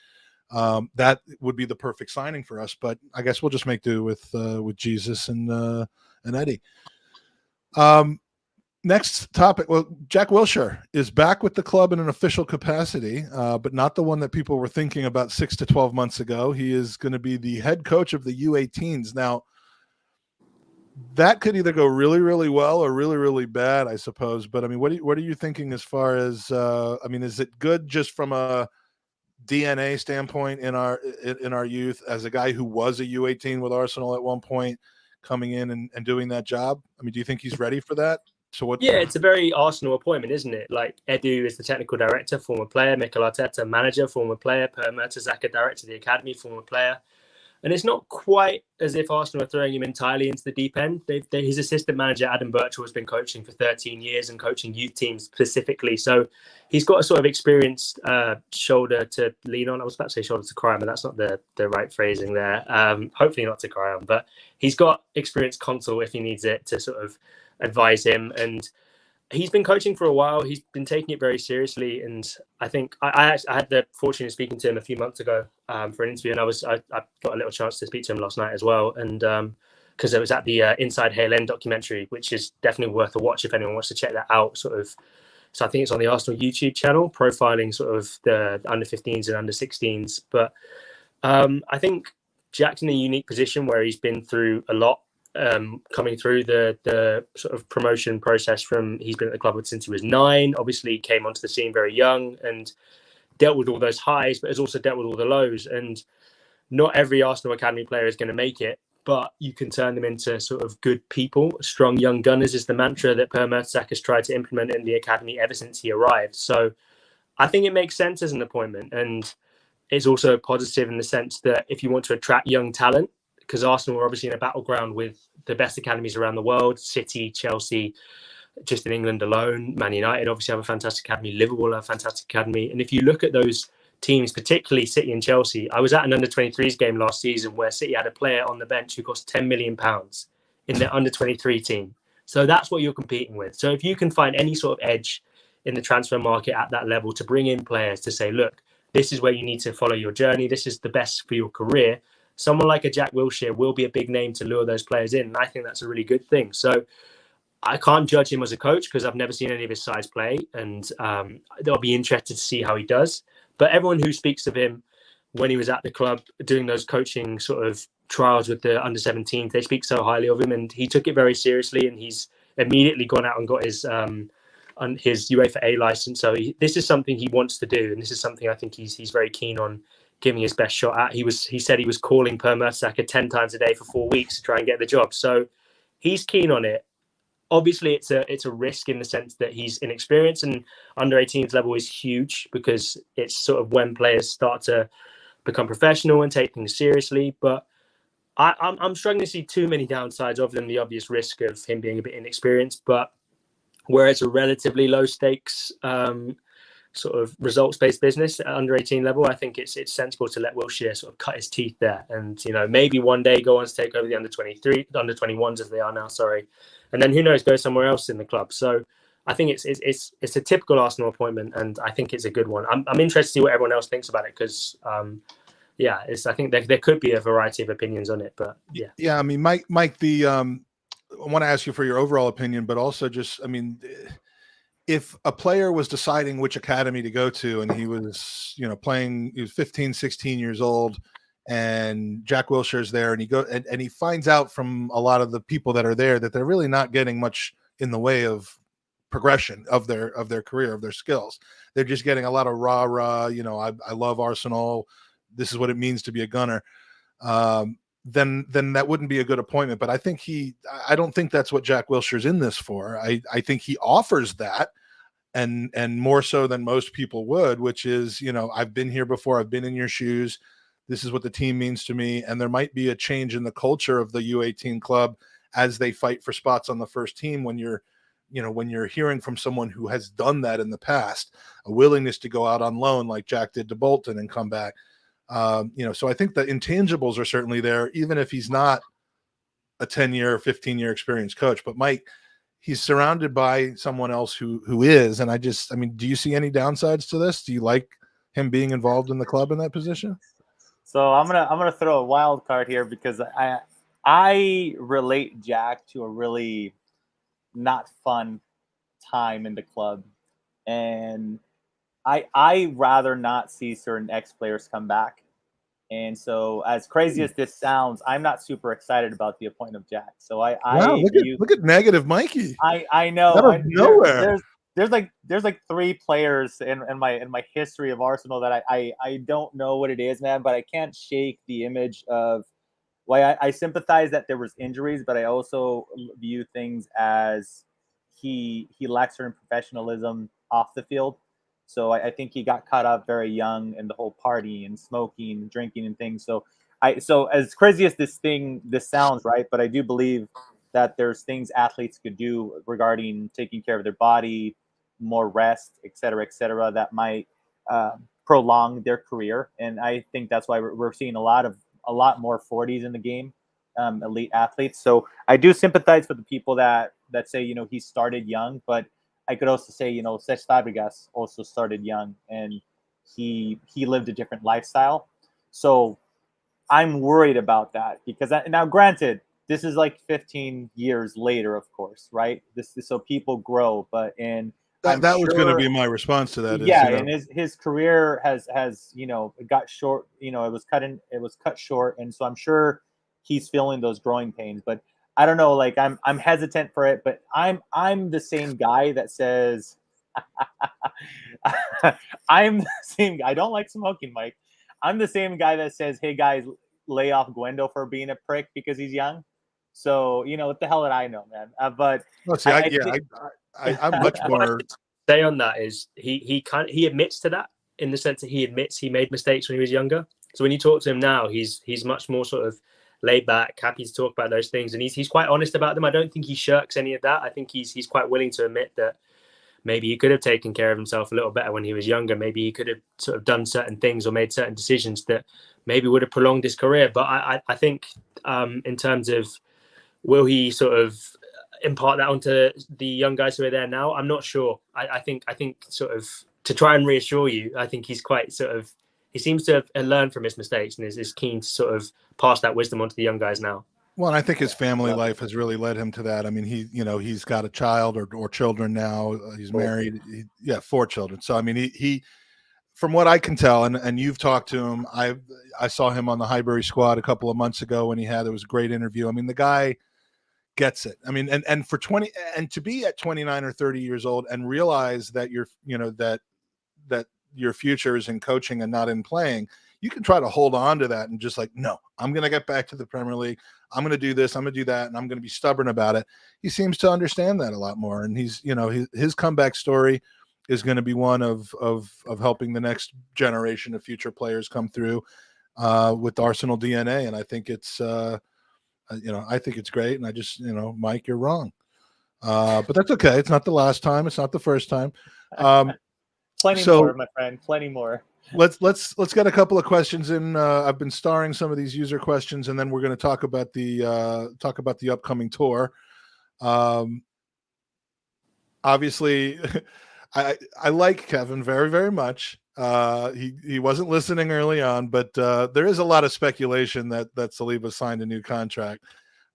That would be the perfect signing for us. But I guess we'll just make do with Jesus and Eddie. Next topic. Well, Jack Wilshere is back with the club in an official capacity, but not the one that people were thinking about 6 to 12 months ago. He is going to be the head coach of the U18s. Now, that could either go really, really well or really, really bad, I suppose. But I mean, what are you thinking as far as? I mean, is it good just from a DNA standpoint in our youth, as a guy who was a U18 with Arsenal at one point, coming in and doing that job? I mean, do you think he's ready for that? So what? Yeah, it's a very Arsenal appointment, isn't it? Like Edu is the technical director, former player. Mikel Arteta, manager, former player. Per Mertesacker, director of the academy, former player. And it's not quite as if Arsenal are throwing him entirely into the deep end. His assistant manager, Adam Birchall, has been coaching for 13 years and coaching youth teams specifically. So he's got a sort of experienced shoulder to lean on. I was about to say shoulder to cry on, but that's not the right phrasing there. Hopefully not to cry on. But he's got experienced counsel if he needs it to sort of advise him. And he's been coaching for a while. He's been taking it very seriously. And I think I had the fortune of speaking to him a few months ago for an interview. And I got a little chance to speak to him last night as well. And because it was at the Inside Hale End documentary, which is definitely worth a watch if anyone wants to check that out. Sort of. So I think it's on the Arsenal YouTube channel, profiling sort of the under 15s and under 16s. But I think Jack's in a unique position where he's been through a lot. Coming through the sort of promotion process he's been at the club since he was 9, obviously came onto the scene very young and dealt with all those highs, but has also dealt with all the lows. And not every Arsenal academy player is going to make it, but you can turn them into sort of good people. Strong young gunners is the mantra that Per Mertesacker has tried to implement in the academy ever since he arrived. So I think it makes sense as an appointment, and it's also positive in the sense that if you want to attract young talent, because Arsenal are obviously in a battleground with the best academies around the world, City, Chelsea, just in England alone. Man United obviously have a fantastic academy. Liverpool have a fantastic academy. And if you look at those teams, particularly City and Chelsea, I was at an under-23s game last season where City had a player on the bench who cost £10 million in their under-23 team. So that's what you're competing with. So if you can find any sort of edge in the transfer market at that level to bring in players to say, look, this is where you need to follow your journey. This is the best for your career. Someone like a Jack Wilshere will be a big name to lure those players in. And I think that's a really good thing. So I can't judge him as a coach because I've never seen any of his sides play. And I'll be interested to see how he does. But everyone who speaks of him when he was at the club doing those coaching sort of trials with the under-17s, they speak so highly of him. And he took it very seriously. And he's immediately gone out and got his UEFA A license. So this is something he wants to do. And this is something I think he's very keen on giving his best shot at. He said he was calling Per Mertesacker 10 times a day for 4 weeks to try and get the job. So he's keen on it. Obviously, it's a risk in the sense that he's inexperienced, and under 18s level is huge because it's sort of when players start to become professional and take things seriously. But I'm struggling to see too many downsides other than the obvious risk of him being a bit inexperienced. But where it's a relatively low stakes sort of results-based business at under 18 level, I think it's sensible to let Wilshere sort of cut his teeth there, and maybe one day go on to take over the under 21s as they are now, and then who knows, go somewhere else in the club. So I think it's a typical Arsenal appointment, and I think it's a good one. I'm interested to see what everyone else thinks about it because yeah, I think there could be a variety of opinions on it, but yeah. Yeah, I mean, Mike, I want to ask you for your overall opinion, but also just, I mean, if a player was deciding which academy to go to and he was, playing, he was 15, 16 years old, and Jack Wilshere's there, and and he finds out from a lot of the people that are there that they're really not getting much in the way of progression of their career, of their skills. They're just getting a lot of rah, I love Arsenal. This is what it means to be a Gunner. Then that wouldn't be a good appointment. But I don't think that's what Jack Wilshere's in this for. I think he offers that, and more so than most people would, which is, I've been here before. I've been in your shoes. This is what the team means to me. And there might be a change in the culture of the U18 club as they fight for spots on the first team when you're hearing from someone who has done that in the past, a willingness to go out on loan like Jack did to Bolton and come back. So I think the intangibles are certainly there, even if he's not a 10-year or 15-year experienced coach. But Mike, he's surrounded by someone else who is. And do you see any downsides to this? Do you like him being involved in the club in that position? So I'm gonna throw a wild card here because I relate Jack to a really not fun time in the club, and I rather not see certain ex-players come back. And so, as crazy as this sounds, I'm not super excited about the appointment of Jack. So look at negative Mikey. I know. Out of nowhere. There's like 3 players in my history of Arsenal that I don't know what it is, man, but I can't shake the image of why I sympathize that there was injuries, but I also view things as he lacks certain professionalism off the field. So I think he got caught up very young in the whole party and smoking and drinking and things. So as crazy as this sounds, right? But I do believe that there's things athletes could do regarding taking care of their body, more rest, et cetera, that might prolong their career. And I think that's why we're seeing a lot more 40s in the game, elite athletes. So I do sympathize with the people that say, he started young, but I could also say, Cesc Fabregas also started young, and he lived a different lifestyle. So I'm worried about that because now, granted, this is like 15 years later, of course, right? So people grow, but that was going to be my response to that. And his career has got short. It was cut short, and so I'm sure he's feeling those growing pains. But I don't know. Like I'm hesitant for it, but I'm the same guy that says I'm the same. I don't like smoking, Mike. I'm the same guy that says, "Hey guys, lay off Gwendo for being a prick because he's young." So what the hell did I know, man? But I'm much more. Say on that is he admits to that in the sense that he admits he made mistakes when he was younger. So when you talk to him now, he's much more sort of laid back, happy to talk about those things, and he's quite honest about them. I don't think he shirks any of that. I think he's quite willing to admit that maybe he could have taken care of himself a little better when he was younger. Maybe he could have sort of done certain things or made certain decisions that maybe would have prolonged his career. But I think in terms of will he sort of impart that onto the young guys who are there now, I'm not sure. I think sort of to try and reassure you, I think he's quite sort of, he seems to have learned from his mistakes and is keen to sort of pass that wisdom on to the young guys now. Well, and I think his family life has really led him to that. I mean, he's got a child or children now. He's married. 4 children. So, I mean, he from what I can tell, and you've talked to him, I saw him on the Highbury squad a couple of months ago when it was a great interview. I mean, the guy gets it. I mean, and for 20 and to be at 29 or 30 years old and realize that that your future is in coaching and not in playing, you can try to hold on to that and just like, no, I'm going to get back to the Premier League. I'm going to do this. I'm going to do that. And I'm going to be stubborn about it. He seems to understand that a lot more. And he's, his comeback story is going to be one of helping the next generation of future players come through with Arsenal DNA. And I think it's, I think it's great. And I just, Mike, you're wrong. But that's okay. It's not the last time. It's not the first time. Plenty more, my friend. Plenty more. Let's get a couple of questions in. I've been starring some of these user questions, and then we're going to talk about the upcoming tour. Obviously, I like Kevin very, very much. He wasn't listening early on, but there is a lot of speculation that Saliba signed a new contract.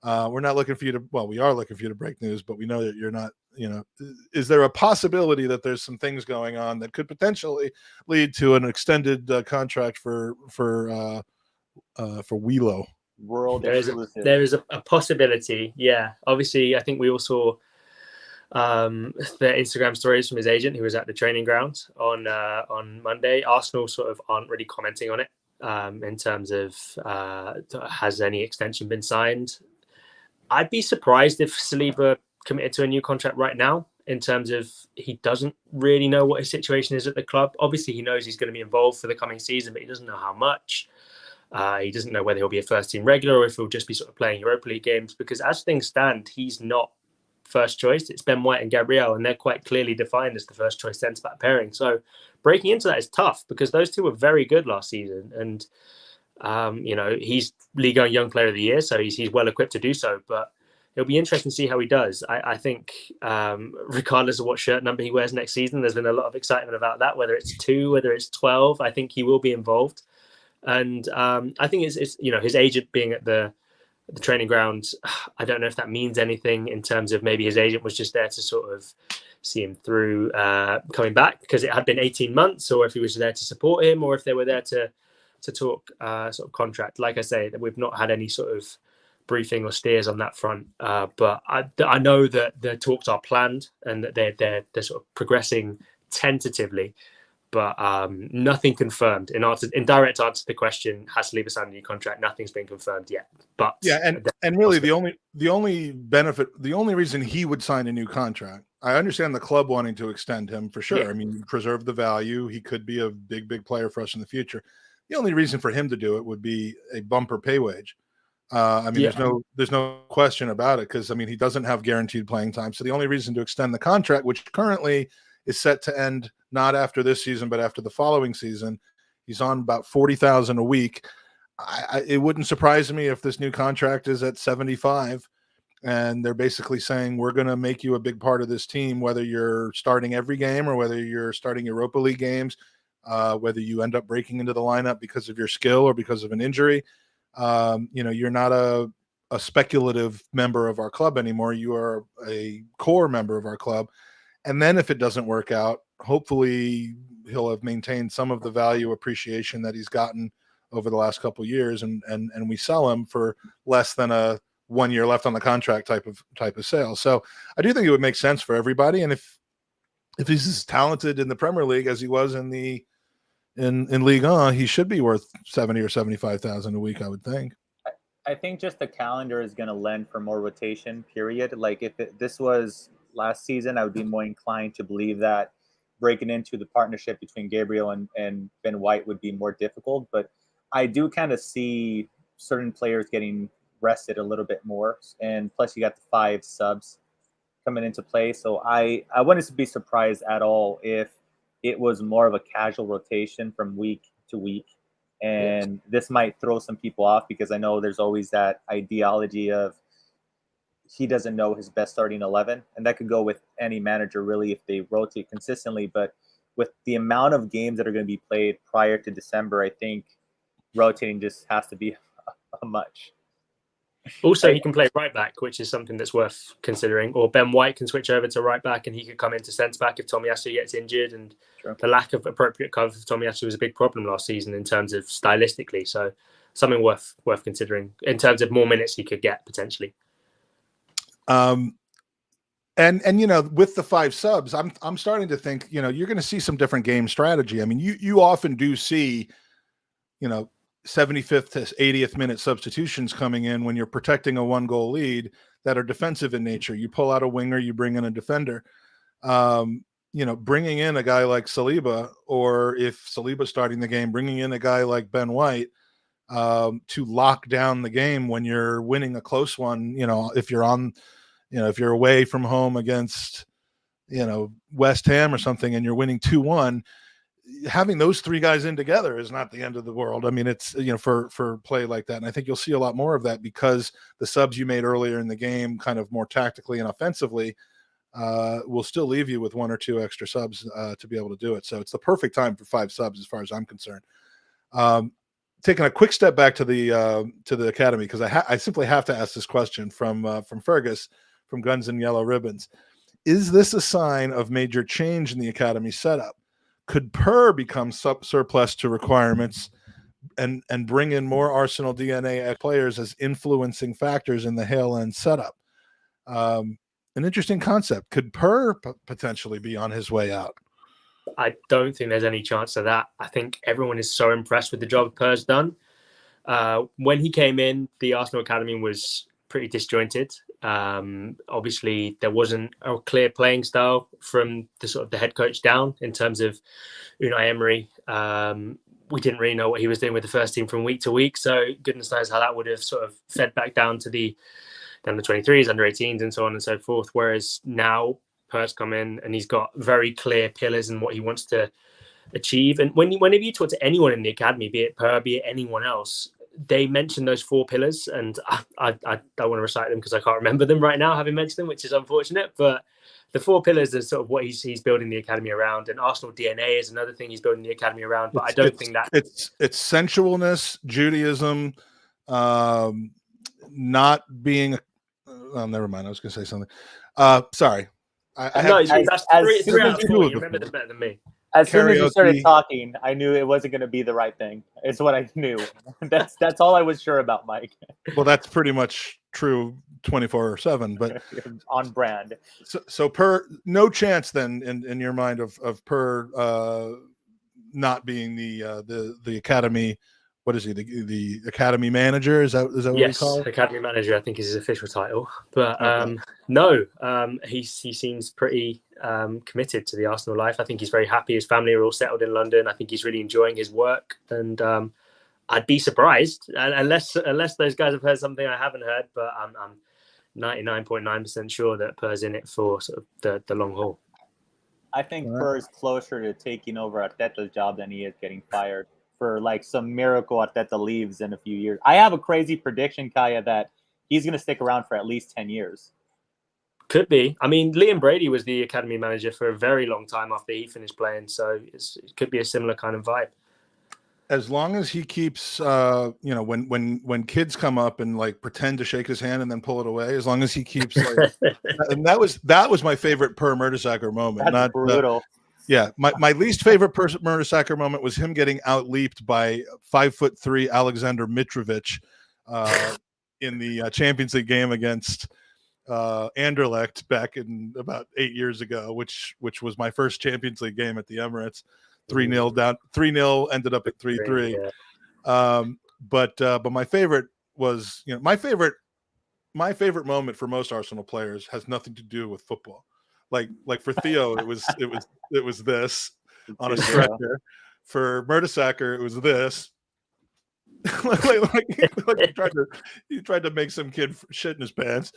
We're not looking for you to, well, we are looking for you to break news, but we know that you're not, is there a possibility that there's some things going on that could potentially lead to an extended contract for Wheelo? World There exclusive. is a possibility. Yeah. Obviously, I think we all saw the Instagram stories from his agent, who was at the training ground on Monday. Arsenal sort of aren't really commenting on it in terms of has any extension been signed. I'd be surprised if Saliba committed to a new contract right now, in terms of he doesn't really know what his situation is at the club. Obviously, he knows he's going to be involved for the coming season, but he doesn't know how much. He doesn't know whether he'll be a first-team regular or if he'll just be sort of playing Europa League games, because as things stand, he's not first choice. It's Ben White and Gabriel, and they're quite clearly defined as the first choice centre-back pairing. So breaking into that is tough, because those two were very good last season. And, he's League One Young Player of the Year, so he's well equipped to do so. But it'll be interesting to see how he does. I think regardless of what shirt number he wears next season, there's been a lot of excitement about that, whether it's 2, whether it's 12. I think he will be involved. And I think it's his agent being at the training ground, I don't know if that means anything in terms of maybe his agent was just there to sort of see him through coming back, because it had been 18 months, or if he was there to support him, or if they were there to talk sort of contract. Like I say, that we've not had any sort of briefing or steers on that front, but I know that the talks are planned and that they're sort of progressing tentatively, but nothing confirmed. In direct answer to the question, has Saliba signed a new contract? Nothing's been confirmed yet. But yeah, and really the only benefit, the only reason he would sign a new contract, I understand the club wanting to extend him for sure. Yeah. I mean, preserve the value. He could be a big player for us in the future. The only reason for him to do it would be a bumper pay wage. There's no question about it, because he doesn't have guaranteed playing time. So the only reason to extend the contract, which currently is set to end not after this season, but after the following season, he's on about $40,000 a week. It wouldn't surprise me if this new contract is at 75, and they're basically saying, we're going to make you a big part of this team, whether you're starting every game or whether you're starting Europa League games, whether you end up breaking into the lineup because of your skill or because of an injury. You're not a speculative member of our club anymore. You are a core member of our club. And then if it doesn't work out, hopefully he'll have maintained some of the value appreciation that he's gotten over the last couple of years, and we sell him for less than a 1 year left on the contract type of sale. So I do think it would make sense for everybody. And if he's as talented in the Premier League as he was in Ligue 1, he should be worth 70 or 75,000 a week, I would think. I think just the calendar is going to lend for more rotation, period. Like if this was last season, I would be more inclined to believe that breaking into the partnership between Gabriel and Ben White would be more difficult. But I do kind of see certain players getting rested a little bit more. And plus you got the 5 subs coming into play. So I wouldn't be surprised at all if it was more of a casual rotation from week to week. And this might throw some people off, because I know there's always that ideology of he doesn't know his best starting 11. And that could go with any manager, really, if they rotate consistently. But with the amount of games that are going to be played prior to December, I think rotating just has to be a much. Also, he can play right back, which is something that's worth considering. Or Ben White can switch over to right back, and he could come into centre back if Tomiyasu gets injured. And the lack of appropriate cover for Tomiyasu was a big problem last season in terms of stylistically. So something worth considering in terms of more minutes he could get potentially. And with the 5 subs, I'm starting to think you're going to see some different game strategy. I mean, you often do see 75th to 80th minute substitutions coming in when you're protecting a 1-goal lead that are defensive in nature. You pull out a winger, you bring in a defender. Bringing in a guy like Saliba, or if Saliba's starting the game, bringing in a guy like Ben White to lock down the game when you're winning a close one. If you're away from home against West Ham or something and you're winning 2-1, having those 3 guys in together is not the end of the world. I mean, it's, for play like that. And I think you'll see a lot more of that, because the subs you made earlier in the game, kind of more tactically and offensively, will still leave you with 1 or 2 extra subs to be able to do it. So it's the perfect time for 5 subs as far as I'm concerned. Taking a quick step back to the academy, because I simply have to ask this question from Fergus from Guns and Yellow Ribbons. Is this a sign of major change in the academy setup? Could Per become surplus to requirements and bring in more Arsenal DNA players as influencing factors in the Hale End setup? An interesting concept. Could Per potentially be on his way out? I don't think there's any chance of that. I think everyone is so impressed with the job Per's done. When he came in, the Arsenal Academy was pretty disjointed. Obviously, there wasn't a clear playing style from the head coach down in terms of Unai Emery. We didn't really know what he was doing with the first team from week to week. So goodness knows how that would have sort of fed back down to the 23s, under 18s, and so on and so forth. Whereas now, Per's come in and he's got very clear pillars and what he wants to achieve. And whenever you talk to anyone in the academy, be it Per, be it anyone else, they mention those 4 pillars, and I don't want to recite them because I can't remember them right now, having mentioned them, which is unfortunate. But the 4 pillars is sort of what he's building the academy around, and Arsenal DNA is another thing he's building the academy around. But I don't think that it's sensualness, Judaism, not being. Oh, never mind. I was going to say something. Sorry. That's three out of 4. You remember them better than me. As soon as you started talking, I knew it wasn't going to be the right thing. It's what I knew. That's all I was sure about, Mike. Well, that's pretty much true 24/7, but on brand. So Per, no chance then in your mind of Per not being the academy. What is he? The academy manager? Is that what you call it? Academy manager, I think is his official title. But okay. No, he seems pretty committed to the Arsenal life. I think he's very happy. His family are all settled in London. I think he's really enjoying his work. And I'd be surprised unless those guys have heard something I haven't heard. But I'm 99.9% sure that Per's in it for sort of the long haul. I think Per is closer to taking over Arteta's job than he is getting fired. For like some miracle Arteta leaves in a few years. I have a crazy prediction, Kaya, that he's going to stick around for at least 10 years. Could be. I mean, Liam Brady was the academy manager for a very long time after he finished playing, so it could be a similar kind of vibe. As long as he keeps, when kids come up and like pretend to shake his hand and then pull it away, as long as he keeps, like, and that was my favorite Per Mertesacker moment. That's brutal. Yeah, my least favorite Mertesacker moment was him getting out-leaped by 5'3" Alexander Mitrovic in the Champions League game against Anderlecht back in about 8 years ago, which was my first Champions League game at the Emirates. 3-0 down, 3-0 ended up at 3-3. Yeah. But my favorite was, my favorite moment for most Arsenal players has nothing to do with football. Like for Theo, it was this on a stretcher. For Mertesacker, it was this. he tried to make some kid shit in his pants.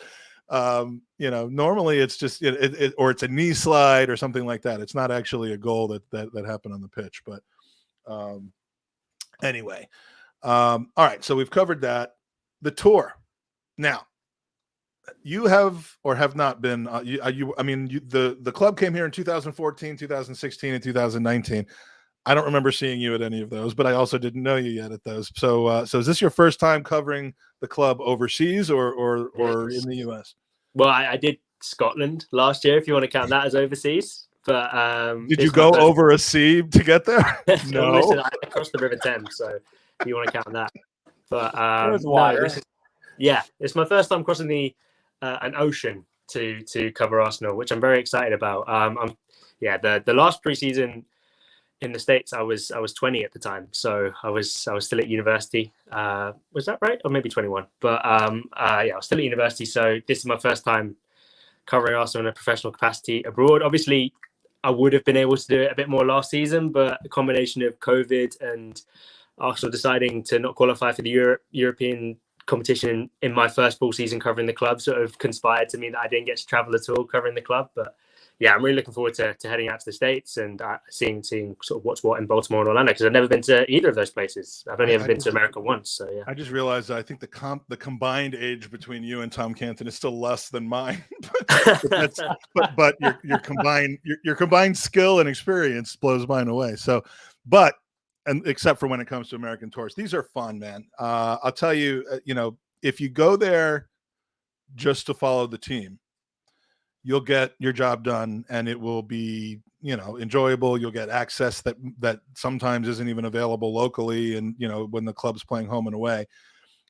Normally it's just or it's a knee slide or something like that. It's not actually a goal that happened on the pitch. But anyway, all right. So we've covered that. The tour now. You have or have not been. The club came here in 2014, 2016, and 2019. I don't remember seeing you at any of those, but I also didn't know you yet at those. So is this your first time covering the club overseas or in the US? Well, I did Scotland last year, if you want to count that as overseas. But did you go over a sea to get there? No, listen, I crossed the River Thames, so if you want to count that. But water. It's my first time crossing an ocean to cover Arsenal, which I'm very excited about. The last preseason in the States, I was 20 at the time, so I was still at university. Was that right? Or maybe 21? But I was still at university, so this is my first time covering Arsenal in a professional capacity abroad. Obviously, I would have been able to do it a bit more last season, but a combination of COVID and Arsenal deciding to not qualify for the European competition in my first full season covering the club sort of conspired to mean that I didn't get to travel at all covering the club. But yeah, I'm really looking forward to heading out to the States and seeing sort of what's what in Baltimore and Orlando, because I've never been to either of those places. I've only ever been to America once. So yeah. I just realized that I think the combined age between you and Tom Canton is still less than mine. but your combined skill and experience blows mine away. So, and except for when it comes to American tours, these are fun, man. I'll tell you, if you go there just to follow the team, you'll get your job done, and it will be, enjoyable. You'll get access that sometimes isn't even available locally, and when the club's playing home and away.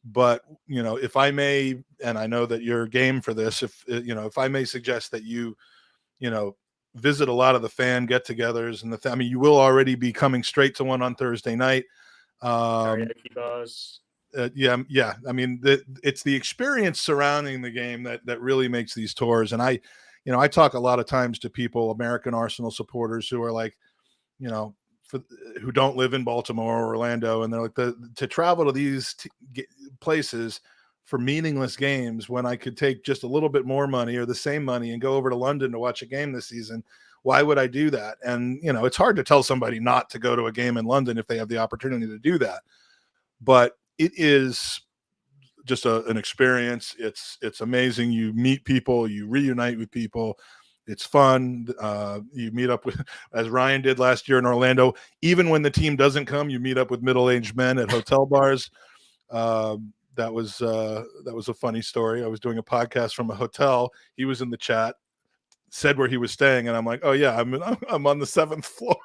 But if I may, and I know that you're game for this, if I may suggest that you visit a lot of the fan get-togethers, and you will already be coming straight to one on Thursday night. Karaoke bars. Yeah. I mean, it's the experience surrounding the game that really makes these tours. And I talk a lot of times to people, American Arsenal supporters, who are like, who don't live in Baltimore or Orlando, and they're like, to travel to these places for meaningless games when I could take just a little bit more money or the same money and go over to London to watch a game this season. Why would I do that? And it's hard to tell somebody not to go to a game in London if they have the opportunity to do that. But it is just an experience. It's amazing. You meet people, you reunite with people. It's fun. You meet up with, as Ryan did last year in Orlando. Even when the team doesn't come, you meet up with middle-aged men at hotel bars. That was a funny story. I was doing a podcast from a hotel. He was in the chat, said where he was staying, and I'm like, oh yeah, I'm on the 7th floor.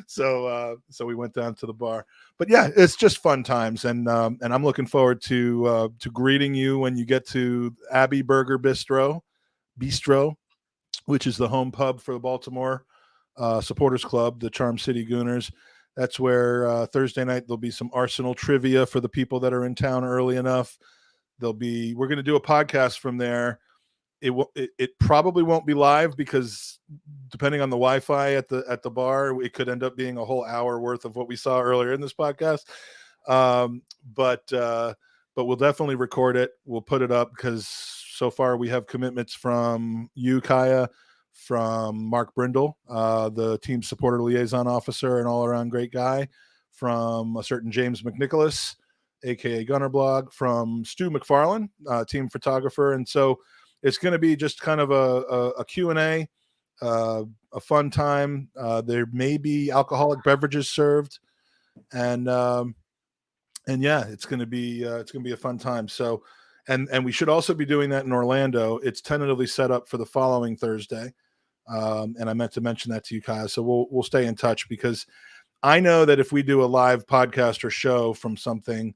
So we went down to the bar. But yeah, it's just fun times, and I'm looking forward to greeting you when you get to Abbey Burger Bistro, which is the home pub for the Baltimore Supporters Club, the Charm City Gooners. That's where Thursday night there'll be some Arsenal trivia for the people that are in town early enough. We're going to do a podcast from there. It probably won't be live because depending on the Wi-Fi at the bar, it could end up being a whole hour worth of what we saw earlier in this podcast. But we'll definitely record it. We'll put it up because so far we have commitments from you, Kaya, from Mark Brindle, the team supporter liaison officer and all around great guy, from a certain James McNicholas, aka Gunnerblog, from Stu McFarlane, team photographer. And so it's going to be just kind of a Q&A, a fun time. There may be alcoholic beverages served, and yeah, it's going to be a fun time. So, and we should also be doing that in Orlando. It's tentatively set up for the following Thursday, and I meant to mention that to you, Kyle. So we'll stay in touch, because I know that if we do a live podcast or show from something,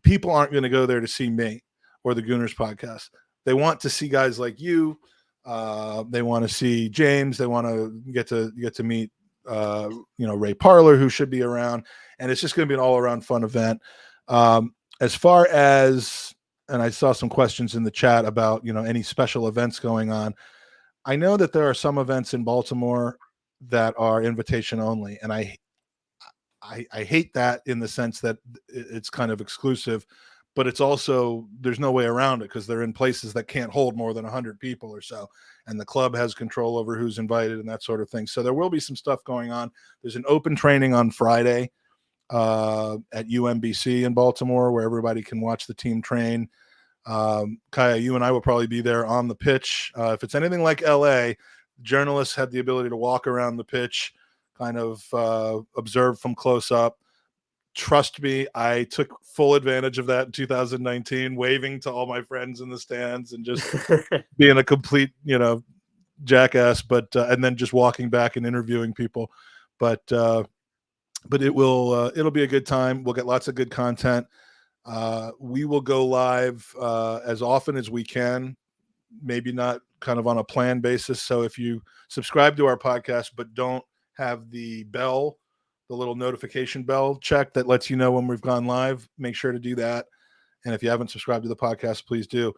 people aren't going to go there to see me or the Gooners podcast. They want to see guys like you. They want to see James. They want to get to meet, Ray Parler, who should be around. And it's just going to be an all-around fun event. As far as, and I saw some questions in the chat about, any special events going on. I know that there are some events in Baltimore that are invitation only. And I hate that in the sense that it's kind of exclusive. But it's also, there's no way around it because they're in places that can't hold more than 100 people or so. And the club has control over who's invited and that sort of thing. So there will be some stuff going on. There's an open training on Friday at UMBC in Baltimore where everybody can watch the team train. Kaya, you and I will probably be there on the pitch. If it's anything like LA, journalists had the ability to walk around the pitch, kind of observe from close up. Trust me, I took full advantage of that in 2019, waving to all my friends in the stands and just being a complete, jackass. But and then just walking back and interviewing people. But it'll be a good time. We'll get lots of good content. We will go live as often as we can. Maybe not kind of on a planned basis. So if you subscribe to our podcast but don't have the bell, the little notification bell check that lets you know when we've gone live, make sure to do that. And if you haven't subscribed to the podcast, please do.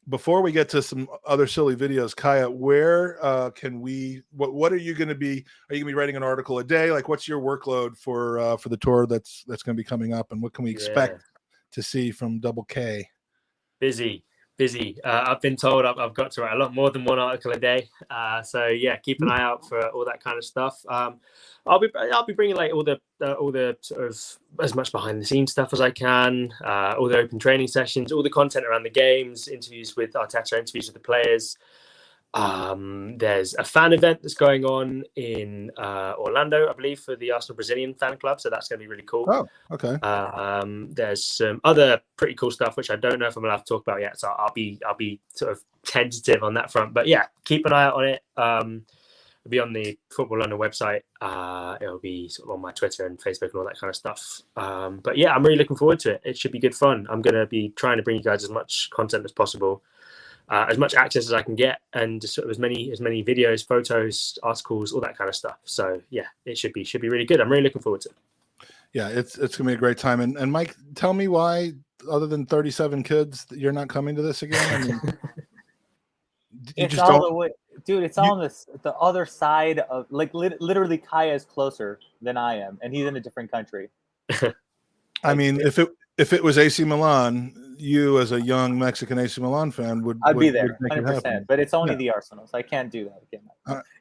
Before we get to some other silly videos, Kaya, where can we, what are you going to be, are you going to be writing an article a day? Like, what's your workload for the tour that's going to be coming up, and what can we expect to see from Double K? Busy. Busy. I've been told I've got to write a lot more than one article a day. So yeah, keep an eye out for all that kind of stuff. I'll be bringing like all the sort of as much behind the scenes stuff as I can. All the open training sessions, all the content around the games, interviews with Arteta, interviews with the players. There's a fan event that's going on in Orlando, I believe, for the Arsenal Brazilian fan club. So that's going to be really cool. Oh, okay. There's some other pretty cool stuff which I don't know if I'm allowed to talk about yet. So I'll be sort of tentative on that front. But yeah, keep an eye out on it. It'll be on the Football.London website. It'll be sort of on my Twitter and Facebook and all that kind of stuff. But yeah, I'm really looking forward to it. It should be good fun. I'm going to be trying to bring you guys as much content as possible. As much access as I can get, and just sort of as many videos, photos, articles, all that kind of stuff. So yeah, it should be really good. I'm really looking forward to it. Yeah, it's gonna be a great time. And Mike, tell me why, other than 37 kids, you're not coming to this again. I mean, you It's just all don't. the way, dude. It's on the other side of literally. Kaya is closer than I am, and he's in a different country. I mean, if it was AC Milan, you as a young Mexican AC Milan fan I'd be there, make it 100%. happen. But it's only the Arsenal, so I can't do that again.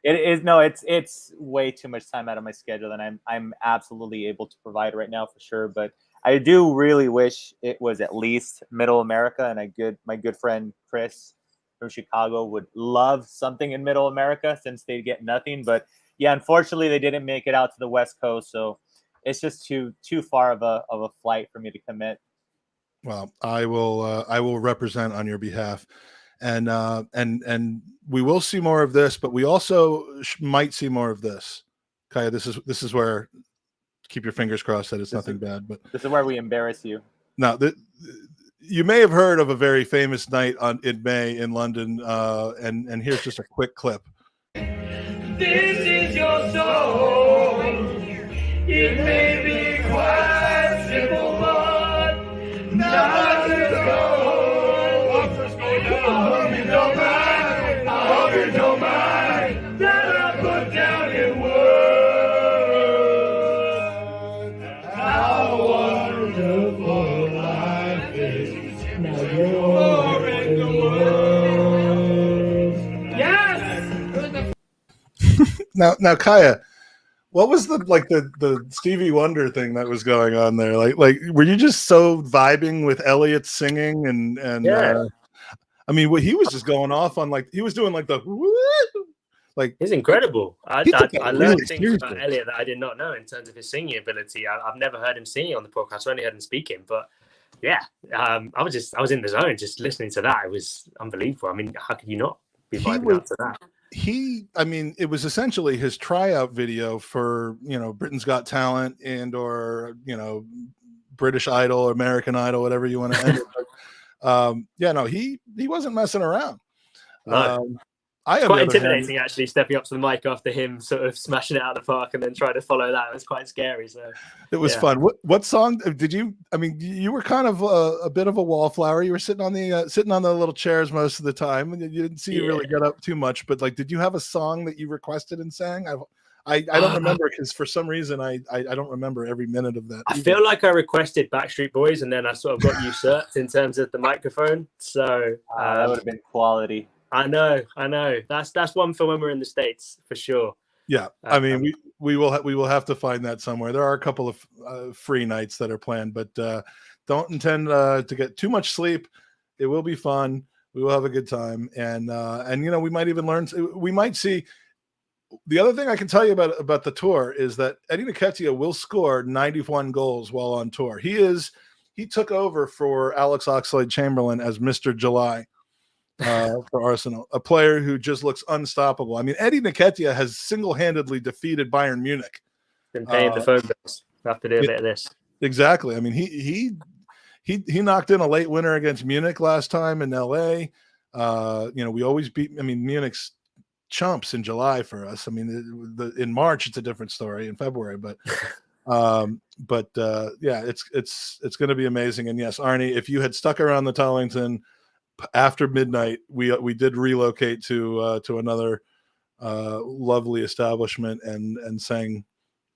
It is no, it's way too much time out of my schedule than I'm absolutely able to provide right now for sure. But I do really wish it was at least Middle America, and my good friend Chris from Chicago would love something in Middle America since they get nothing. But yeah, unfortunately, they didn't make it out to the West Coast, so it's just too far of a flight for me to commit. Well, I will represent on your behalf, and we will see more of this, but we also might see more of this. Kaya, this is where, keep your fingers crossed that it's nothing bad. But this is where we embarrass you. Now, you may have heard of a very famous night in May in London, and here's just a quick clip. This is your song. It may be quite simple, but now it's gone. I hope you don't mind. I hope you don't mind that I put down in words how wonderful life is. Now you're in the world. Yes. Now, Kaya, what was the Stevie Wonder thing that was going on there? Like were you just so vibing with Elliot singing and Yeah. I mean, what he was just going off on, like he was doing like the like He's incredible. I learned really things seriously. about Elliot that I did not know in terms of his singing ability. I've never heard him singing on the podcast. I only heard him speaking, but yeah, I was in the zone just listening to that. It was unbelievable. I mean, how could you not be vibing out to that? I mean, it was essentially his tryout video for, Britain's Got Talent or British Idol or American Idol, whatever you want to end it. He wasn't messing around. No. It's quite intimidating, actually, stepping up to the mic after him sort of smashing it out of the park and then trying to follow that. It was quite scary. So it was fun. What song did you? I mean, you were kind of a bit of a wallflower. You were sitting on the little chairs most of the time, and you didn't see you really get up too much. But did you have a song that you requested and sang? I don't remember, because for some reason I don't remember every minute of that. I feel like I requested Backstreet Boys, and then I sort of got usurped in terms of the microphone. So that would have been quality. I know. That's one for when we're in the States for sure. Yeah, I mean, we will have to find that somewhere. There are a couple of free nights that are planned, but don't intend to get too much sleep. It will be fun. We will have a good time, and we might even learn. We might see. The other thing I can tell you about the tour is that Eddie Nketiah will score 91 goals while on tour. He took over for Alex Oxlade-Chamberlain as Mr. July. For Arsenal, a player who just looks unstoppable. I mean, Eddie Nketiah has single-handedly defeated Bayern Munich. Been paying the phone bills. Have to do a bit of this. Exactly. I mean, he knocked in a late winner against Munich last time in LA. We always beat. I mean, Munich's chumps in July for us. I mean, in March it's a different story. In February, but it's going to be amazing. And yes, Arnie, if you had stuck around the Tollington after midnight, we did relocate to another lovely establishment and sang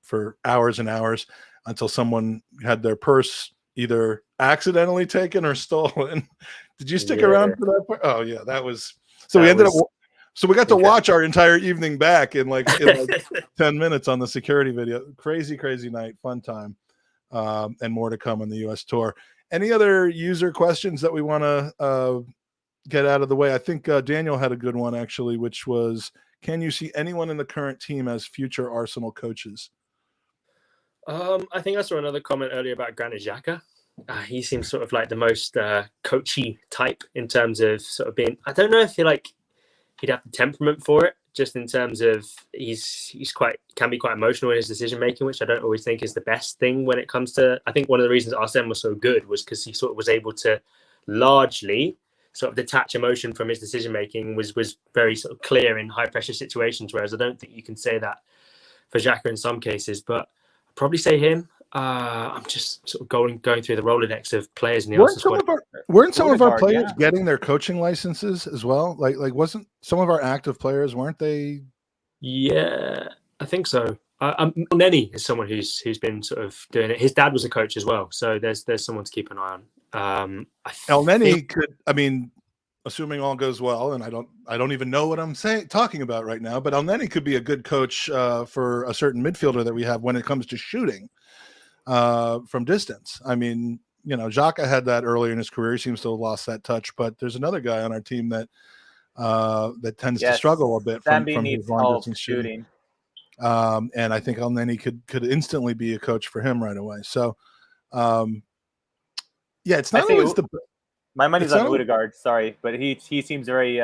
for hours and hours until someone had their purse either accidentally taken or stolen. Did you stick around for that part? Oh yeah, that was. So we ended up. So we got to watch our entire evening back in like 10 minutes on the security video. Crazy night, fun time, and more to come on the U.S. tour. Any other user questions that we want to get out of the way? I think Daniel had a good one actually, which was, can you see anyone in the current team as future Arsenal coaches? I think I saw another comment earlier about Granit Xhaka. He seems sort of like the most coachy type in terms of sort of being. I don't know if he'd have the temperament for it, just in terms of he's can be quite emotional in his decision making, which I don't always think is the best thing when it comes to. I think one of the reasons Arsene was so good was because he sort of was able to largely sort of detach emotion from his decision making, was very sort of clear in high pressure situations. Whereas I don't think you can say that for Xhaka in some cases, but I'd probably say him. I'm just sort of going through the Rolodex of players in the Arsenal squad. Weren't some of our players getting their coaching licenses as well? Like wasn't some of our active players, weren't they? Yeah, I think so. Nenny is someone who's been sort of doing it. His dad was a coach as well, so there's someone to keep an eye on. El Neni could. I mean, assuming all goes well, and I don't even know what I'm talking about right now, but El Neni could be a good coach for a certain midfielder that we have when it comes to shooting from distance. I mean, you know, Xhaka had that earlier in his career. He seems to have lost that touch, but there's another guy on our team that tends to struggle a bit from his long distance shooting. And I think El Neni could instantly be a coach for him right away. So, yeah, it's not always my money's on Odegaard. Sorry, but he seems very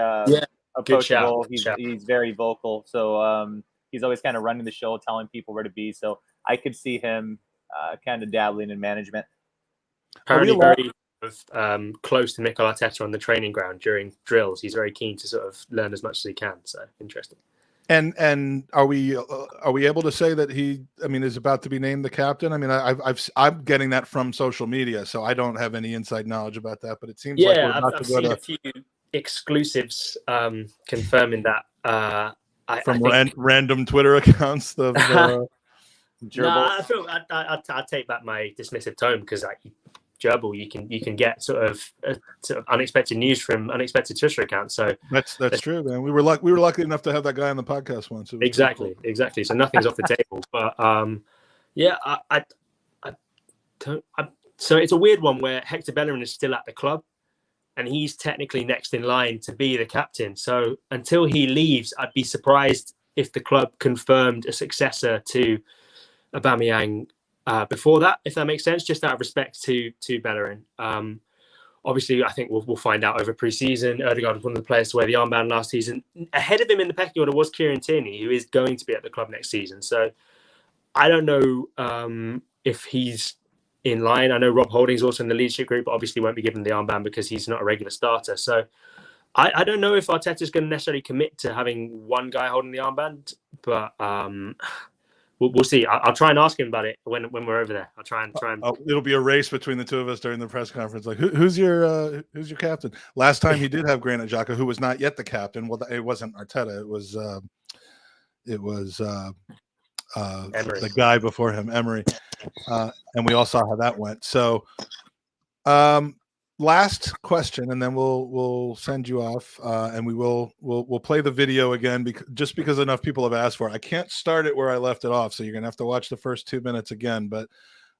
approachable. He's very vocal. So he's always kind of running the show, telling people where to be. So I could see him kind of dabbling in management. Apparently very close to Mikel Arteta on the training ground during drills. He's very keen to sort of learn as much as he can. So interesting. And are we able to say that he, I mean, is about to be named the captain? I mean, I'm getting that from social media, so I don't have any inside knowledge about that. But it seems like we're about to go to a few exclusives confirming that from random Twitter accounts. I feel I take back my dismissive tone because gerbil, you can get sort of unexpected news from unexpected Twitter accounts. So that's true, man. We were lucky enough to have that guy on the podcast once. Exactly. So nothing's off the table. But yeah, I don't. So it's a weird one where Hector Bellerin is still at the club, and he's technically next in line to be the captain. So until he leaves, I'd be surprised if the club confirmed a successor to Aubameyang before that, if that makes sense, just out of respect to Bellerin. Obviously, I think we'll find out over pre-season. Odegaard was one of the players to wear the armband last season. Ahead of him in the pecking order was Kieran Tierney, who is going to be at the club next season. So I don't know if he's in line. I know Rob Holding's also in the leadership group, but obviously won't be given the armband because he's not a regular starter. So I don't know if Arteta's going to necessarily commit to having one guy holding the armband, but we'll see. I'll try and ask him about it when we're over there. I'll try and. It'll be a race between the two of us during the press conference. Like, who's your captain? Last time he did have Granit Xhaka, who was not yet the captain. Well, it wasn't Arteta. It was the guy before him, Emery. And we all saw how that went. So, last question, and then we'll send you off, and we'll play the video again because enough people have asked for it. I can't start it where I left it off, so you're gonna have to watch the first 2 minutes again. But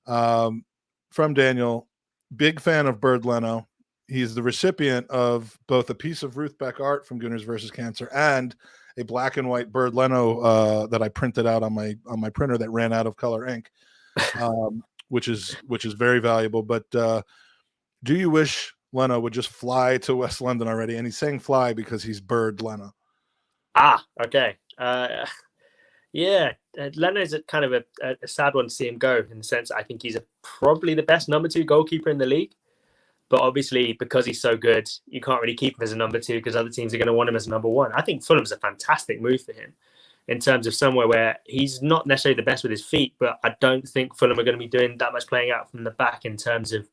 from Daniel, big fan of Bernd Leno. He's the recipient of both a piece of Ruth Beck art from Gooners versus Cancer and a black and white Bernd Leno that I printed out on my printer that ran out of color ink, which is very valuable. But do you wish Leno would just fly to West London already? And he's saying fly because he's Bernd Leno. Okay. Yeah, Leno's kind of a sad one to see him go, in the sense I think he's probably the best number 2 goalkeeper in the league. But obviously, because he's so good, you can't really keep him as a number 2 because other teams are going to want him as a number 1. I think Fulham's a fantastic move for him in terms of somewhere where he's not necessarily the best with his feet, but I don't think Fulham are going to be doing that much playing out from the back in terms of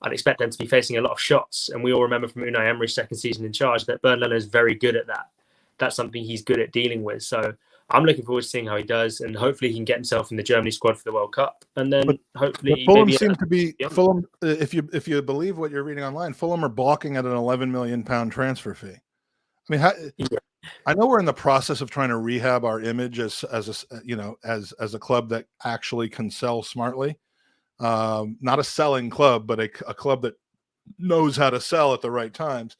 I'd expect them to be facing a lot of shots. And we all remember from Unai Emery's second season in charge that Bernd Leno is very good at that. That's something he's good at dealing with. So I'm looking forward to seeing how he does, and hopefully he can get himself in the Germany squad for the World Cup, and then hopefully Fulham maybe seem to be Fulham. If you believe what you're reading online, Fulham are balking at an 11 million pound transfer fee. I mean, I know we're in the process of trying to rehab our image as a club that actually can sell smartly, not a selling club, but a club that knows how to sell at the right times.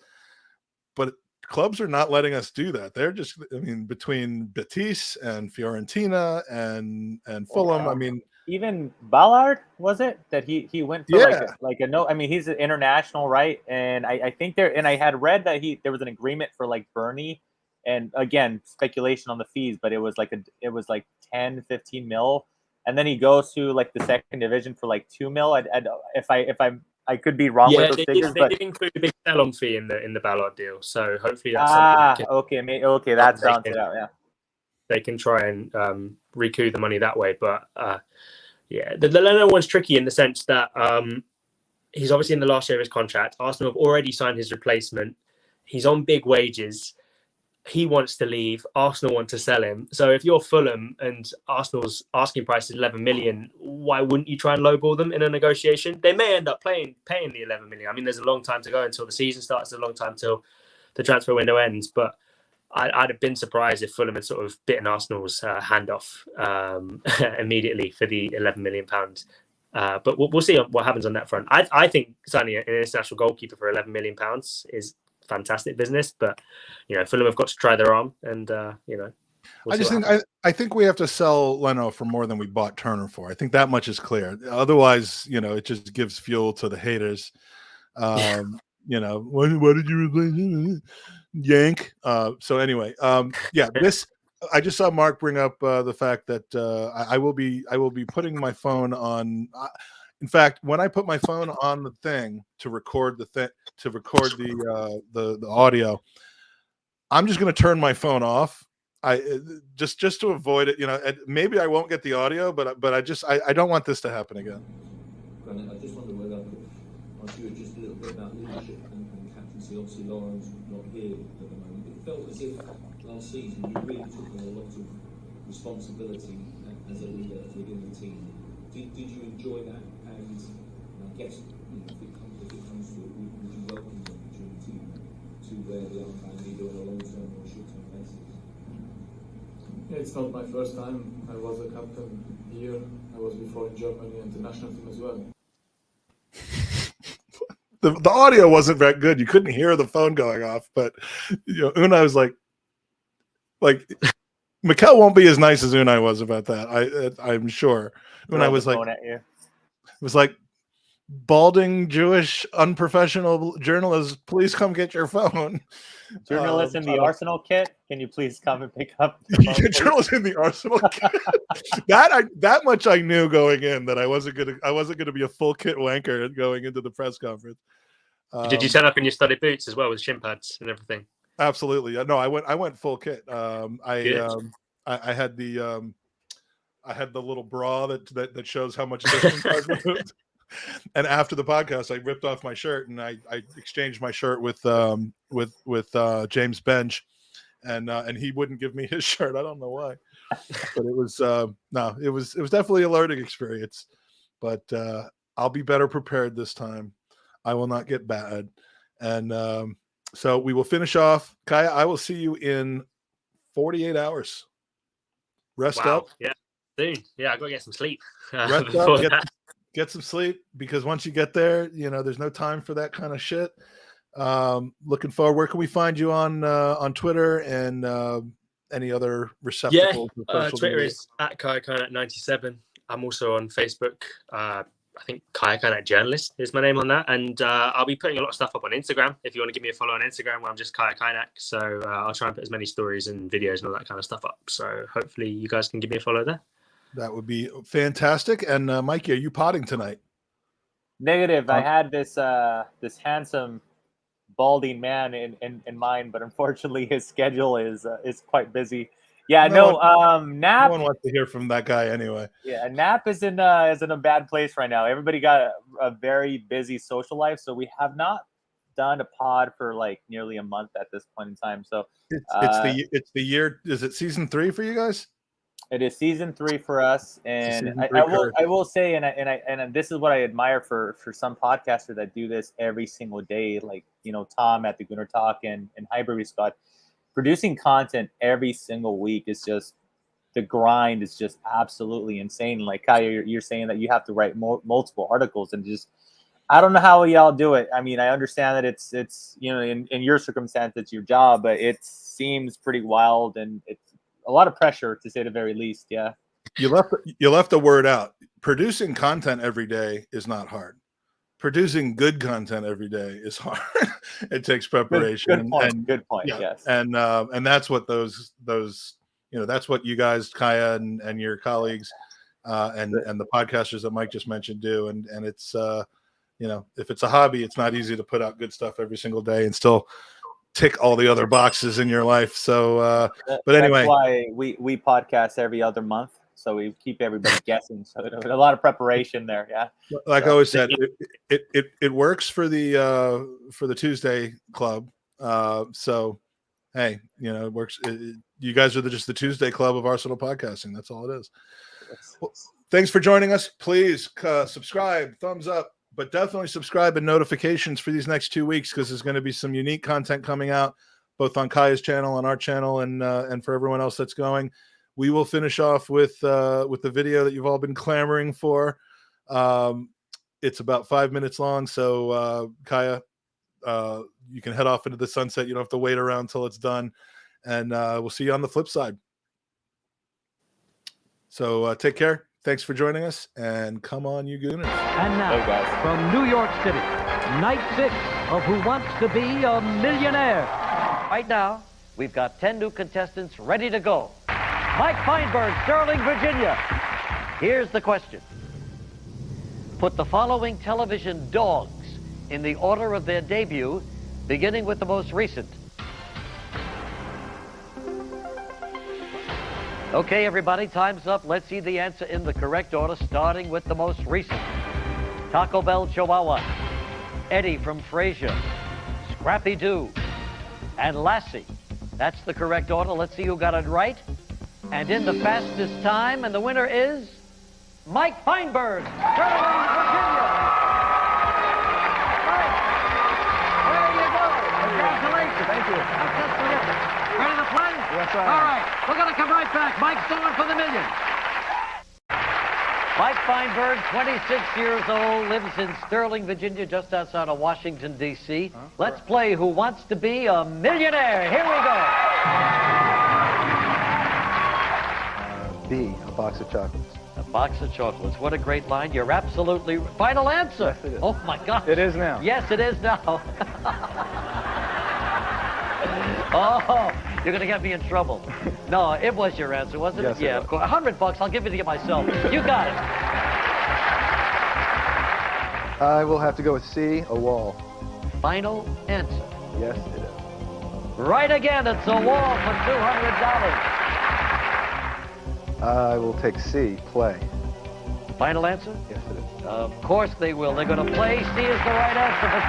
But clubs are not letting us do that. They're just, I mean, between Betis and Fiorentina and Fulham, I mean, even Ballard, was it that he went for like a no? I mean, he's an international, right? And I think I had read that there was an agreement for like Burnley, and again, speculation on the fees, but it was like 10-15 mil, and then he goes to like the second division for like 2 mil. I could be wrong with those figures, but they did include a big sell-on fee in the Ballard deal. So hopefully that's something. Okay, that sounds it out. Yeah, they can try and recoup the money that way. But the Leno one's tricky in the sense that he's obviously in the last year of his contract. Arsenal have already signed his replacement. He's on big wages. He wants to leave. Arsenal want to sell him. So if you're Fulham and Arsenal's asking price is 11 million, why wouldn't you try and lowball them in a negotiation? They may end up paying the 11 million. I mean, there's a long time to go until the season starts. There's a long time till the transfer window ends. But I'd have been surprised if Fulham had sort of bitten Arsenal's hand off immediately for the 11 million pounds. But we'll see what happens on that front. I think signing an international goalkeeper for 11 million pounds is fantastic business, but Fulham have got to try their arm, and I think we have to sell Leno for more than we bought Turner for. I think that much is clear. Otherwise, it just gives fuel to the haters. Why did you replace him? Yank? So anyway, this. I just saw Mark bring up the fact that I will be putting my phone on. In fact, when I put my phone on the thing to record the audio, I'm just going to turn my phone off. I just to avoid it. Maybe I won't get the audio, but I don't want this to happen again. I just wonder whether I could ask you just a little bit about leadership and captaincy. Obviously, Lauren's not here at the moment. It felt as if last season you really took on a lot of responsibility as a leader within the team. Did you enjoy that? And I guess if it comes to it, would you welcome the opportunity to wear the armband either on a long-term or short-term basis? Yeah, it's not my first time. I was a captain here. I was before in Germany and the national team as well. The audio wasn't very good. You couldn't hear the phone going off, but Unai was like Mikel won't be as nice as Unai was about that. I'm sure. Unai was like, it was like, balding Jewish unprofessional journalist, please come get your phone. Journalists in the Arsenal kit, can you please come and pick up the phone, journalists in the Arsenal kit? that much I knew going in, that I wasn't gonna be a full kit wanker going into the press conference. Did you turn up in your studded boots as well with shin pads and everything? Absolutely. No, I went full kit. I had the little bra that shows how much distance I've moved. And after the podcast, I ripped off my shirt and I exchanged my shirt with James Bench, and he wouldn't give me his shirt. I don't know why, but it was it was definitely a learning experience. But I'll be better prepared this time. I will not get bad, and so we will finish off. Kaya, I will see you in 48 hours. Rest up. Yeah, soon. Yeah, I got to get some sleep. Rest up. Get some sleep, because once you get there, there's no time for that kind of shit. Looking forward. Where can we find you on Twitter and any other receptacles? Yeah, Twitter is at Kaynak97. I'm also on Facebook. I think Kaynak Journalist is my name on that, and I'll be putting a lot of stuff up on Instagram. If you want to give me a follow on Instagram, where I'm just Kaynak. So I'll try and put as many stories and videos and all that kind of stuff up. So hopefully you guys can give me a follow there. That would be fantastic. And Mikey, are you potting tonight? Negative. I had this handsome, balding man in mind, but unfortunately his schedule is quite busy. Yeah, Nap. No one wants to hear from that guy anyway. Yeah, Nap is in a bad place right now. Everybody got a very busy social life, so we have not done a pod for like nearly a month at this point in time. So it's the year. Is it season 3 for you guys? it is season 3 for us, and Season 3 I will say, and this is what I admire for some podcasters that do this every single day, like Tom at the Gooner Talk and Highbury Scott, producing content every single week is just the grind is just absolutely insane. Like Kaya, you're saying that you have to write multiple articles, and just I don't know how y'all do it. I mean, I understand that it's in your circumstance it's your job, but it seems pretty wild, and it's a lot of pressure to say the very least. Yeah. You left the word out. Producing content every day is not hard. Producing good content every day is hard. It takes preparation. Good point. Yeah, yes. And that's what those that's what you guys, Kaya and your colleagues, and the podcasters that Mike just mentioned do. And it's if it's a hobby, it's not easy to put out good stuff every single day and still tick all the other boxes in your life. So, but anyway, that's why we podcast every other month. So we keep everybody guessing. So there's a lot of prepreration there. Yeah. Like I always said, it works for the Tuesday club. So, hey, it works. You guys are just the Tuesday club of Arsenal podcasting. That's all it is. Well, thanks for joining us. Please subscribe, thumbs up. But definitely subscribe and notifications for these next 2 weeks, because there's going to be some unique content coming out, both on Kaya's channel, on our channel, and for everyone else that's going. We will finish off with the video that you've all been clamoring for. It's about 5 minutes long, so Kaya, you can head off into the sunset. You don't have to wait around till it's done, and we'll see you on the flip side. So take care. Thanks for joining us, and come on, you Gooners. And now, from New York City, night 6 of Who Wants to Be a Millionaire. Right now, we've got 10 new contestants ready to go. Mike Feinberg, Sterling, Virginia. Here's the question. Put the following television dogs in the order of their debut, beginning with the most recent. Okay, everybody, time's up. Let's see the answer in the correct order, starting with the most recent. Taco Bell Chihuahua, Eddie from Frasier, Scrappy Doo, and Lassie. That's the correct order. Let's see who got it right. And in the fastest time, and the winner is Mike Feinberg, Sterling, Virginia. Mike, there you go. Congratulations. Thank you. That's just terrific. Ready to play? Yes, I am. All right, we're going to come right back. Mike's going for the million. Mike Feinberg, 26 years old, lives in Sterling, Virginia, just outside of Washington, D.C. Let's play Who Wants to Be a Millionaire. Here we go. B, a box of chocolates. A box of chocolates. What a great line. You're absolutely... Final answer. Yes, it is. Oh, my God. It is now. Yes, it is now. Oh, you're going to get me in trouble. No, it was your answer, wasn't Yes, it? Yeah, of course. $100, I'll give it to you myself. You got it. I will have to go with C, a wall. Final answer. Yes, it is. Right again, it's a wall for $200. I will take C, play. Final answer? Yes, it is. Of course they will. They're going to play. C is the right answer for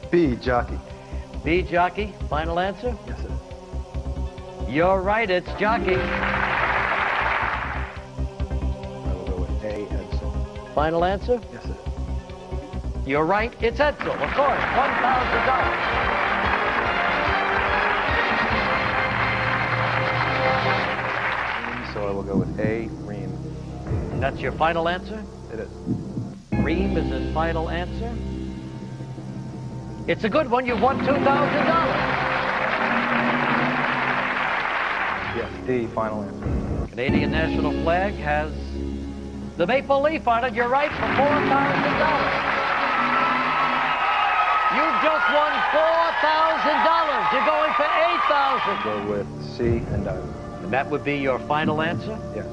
$300. B, jockey. B, jockey. Final answer? Yes, it is. You're right, it's jockey. I will go with A, Edsel. Final answer? Yes, it is. You're right, it's Edsel, of course. $1,000. So I will go with A, Ream. That's your final answer? It is. Ream is his final answer. It's a good one. You've won $2,000. Yes, D, final answer. Canadian national flag has the maple leaf on it. You're right, for $4,000. You've just won $4,000. You're going for $8,000. Go with C and diamond. And that would be your final answer? Yes.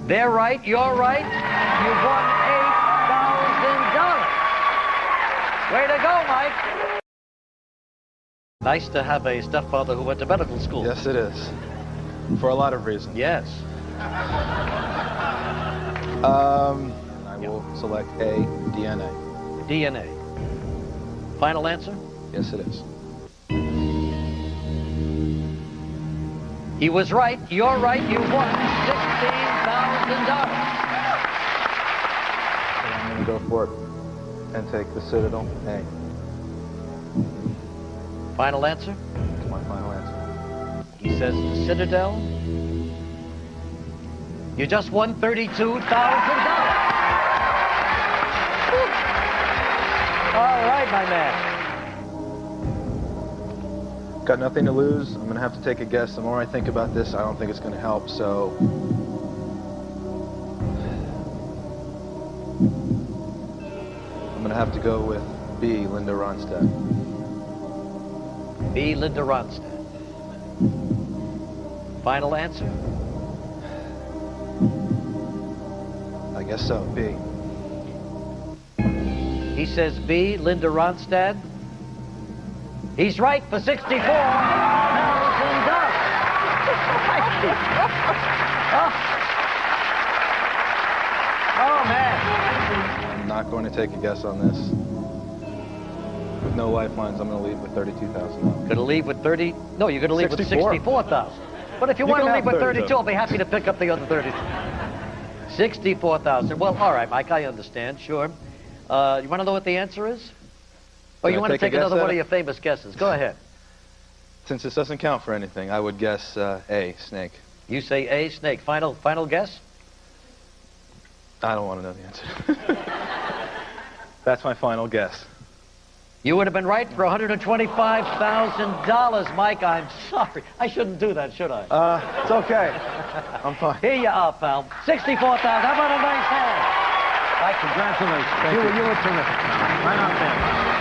They're right. You're right. You've won $8,000. Way to go, Mike. Nice to have a stepfather who went to medical school. Yes, it is. For a lot of reasons. Yes. I I will select A, DNA. DNA. Final answer? Yes, it is. He was right. You're right. You won $16,000. I'm going to go for it and take the Citadel A. Final answer? That's my final answer. He says the Citadel. You just won $32,000. All right, my man. Got nothing to lose. I'm going to have to take a guess. The more I think about this, I don't think it's going to help, so... I'm going to have to go with B, Linda Ronstadt. B, Linda Ronstadt. Final answer? I guess so, B. He says B, Linda Ronstadt. He's right for $64,000. Oh, man. I'm not going to take a guess on this. With no lifelines, I'm going to leave with $32,000. Going to leave with 30? No, you're going to leave with 64,000. But if you want to leave with 32, I'll be happy to pick up the other 32. 64,000. Well, all right, Mike, I understand. Sure. You want to know what the answer is? Or you want to take another one of your famous guesses? Go ahead. Since this doesn't count for anything, I would guess A, snake. You say A, snake. Final guess? I don't want to know the answer. That's my final guess. You would have been right for $125,000, Mike. I'm sorry. I shouldn't do that, should I? It's okay. I'm fine. Here you are, pal. $64,000. How about a nice hand? Congratulations. You were terrific. Right on there.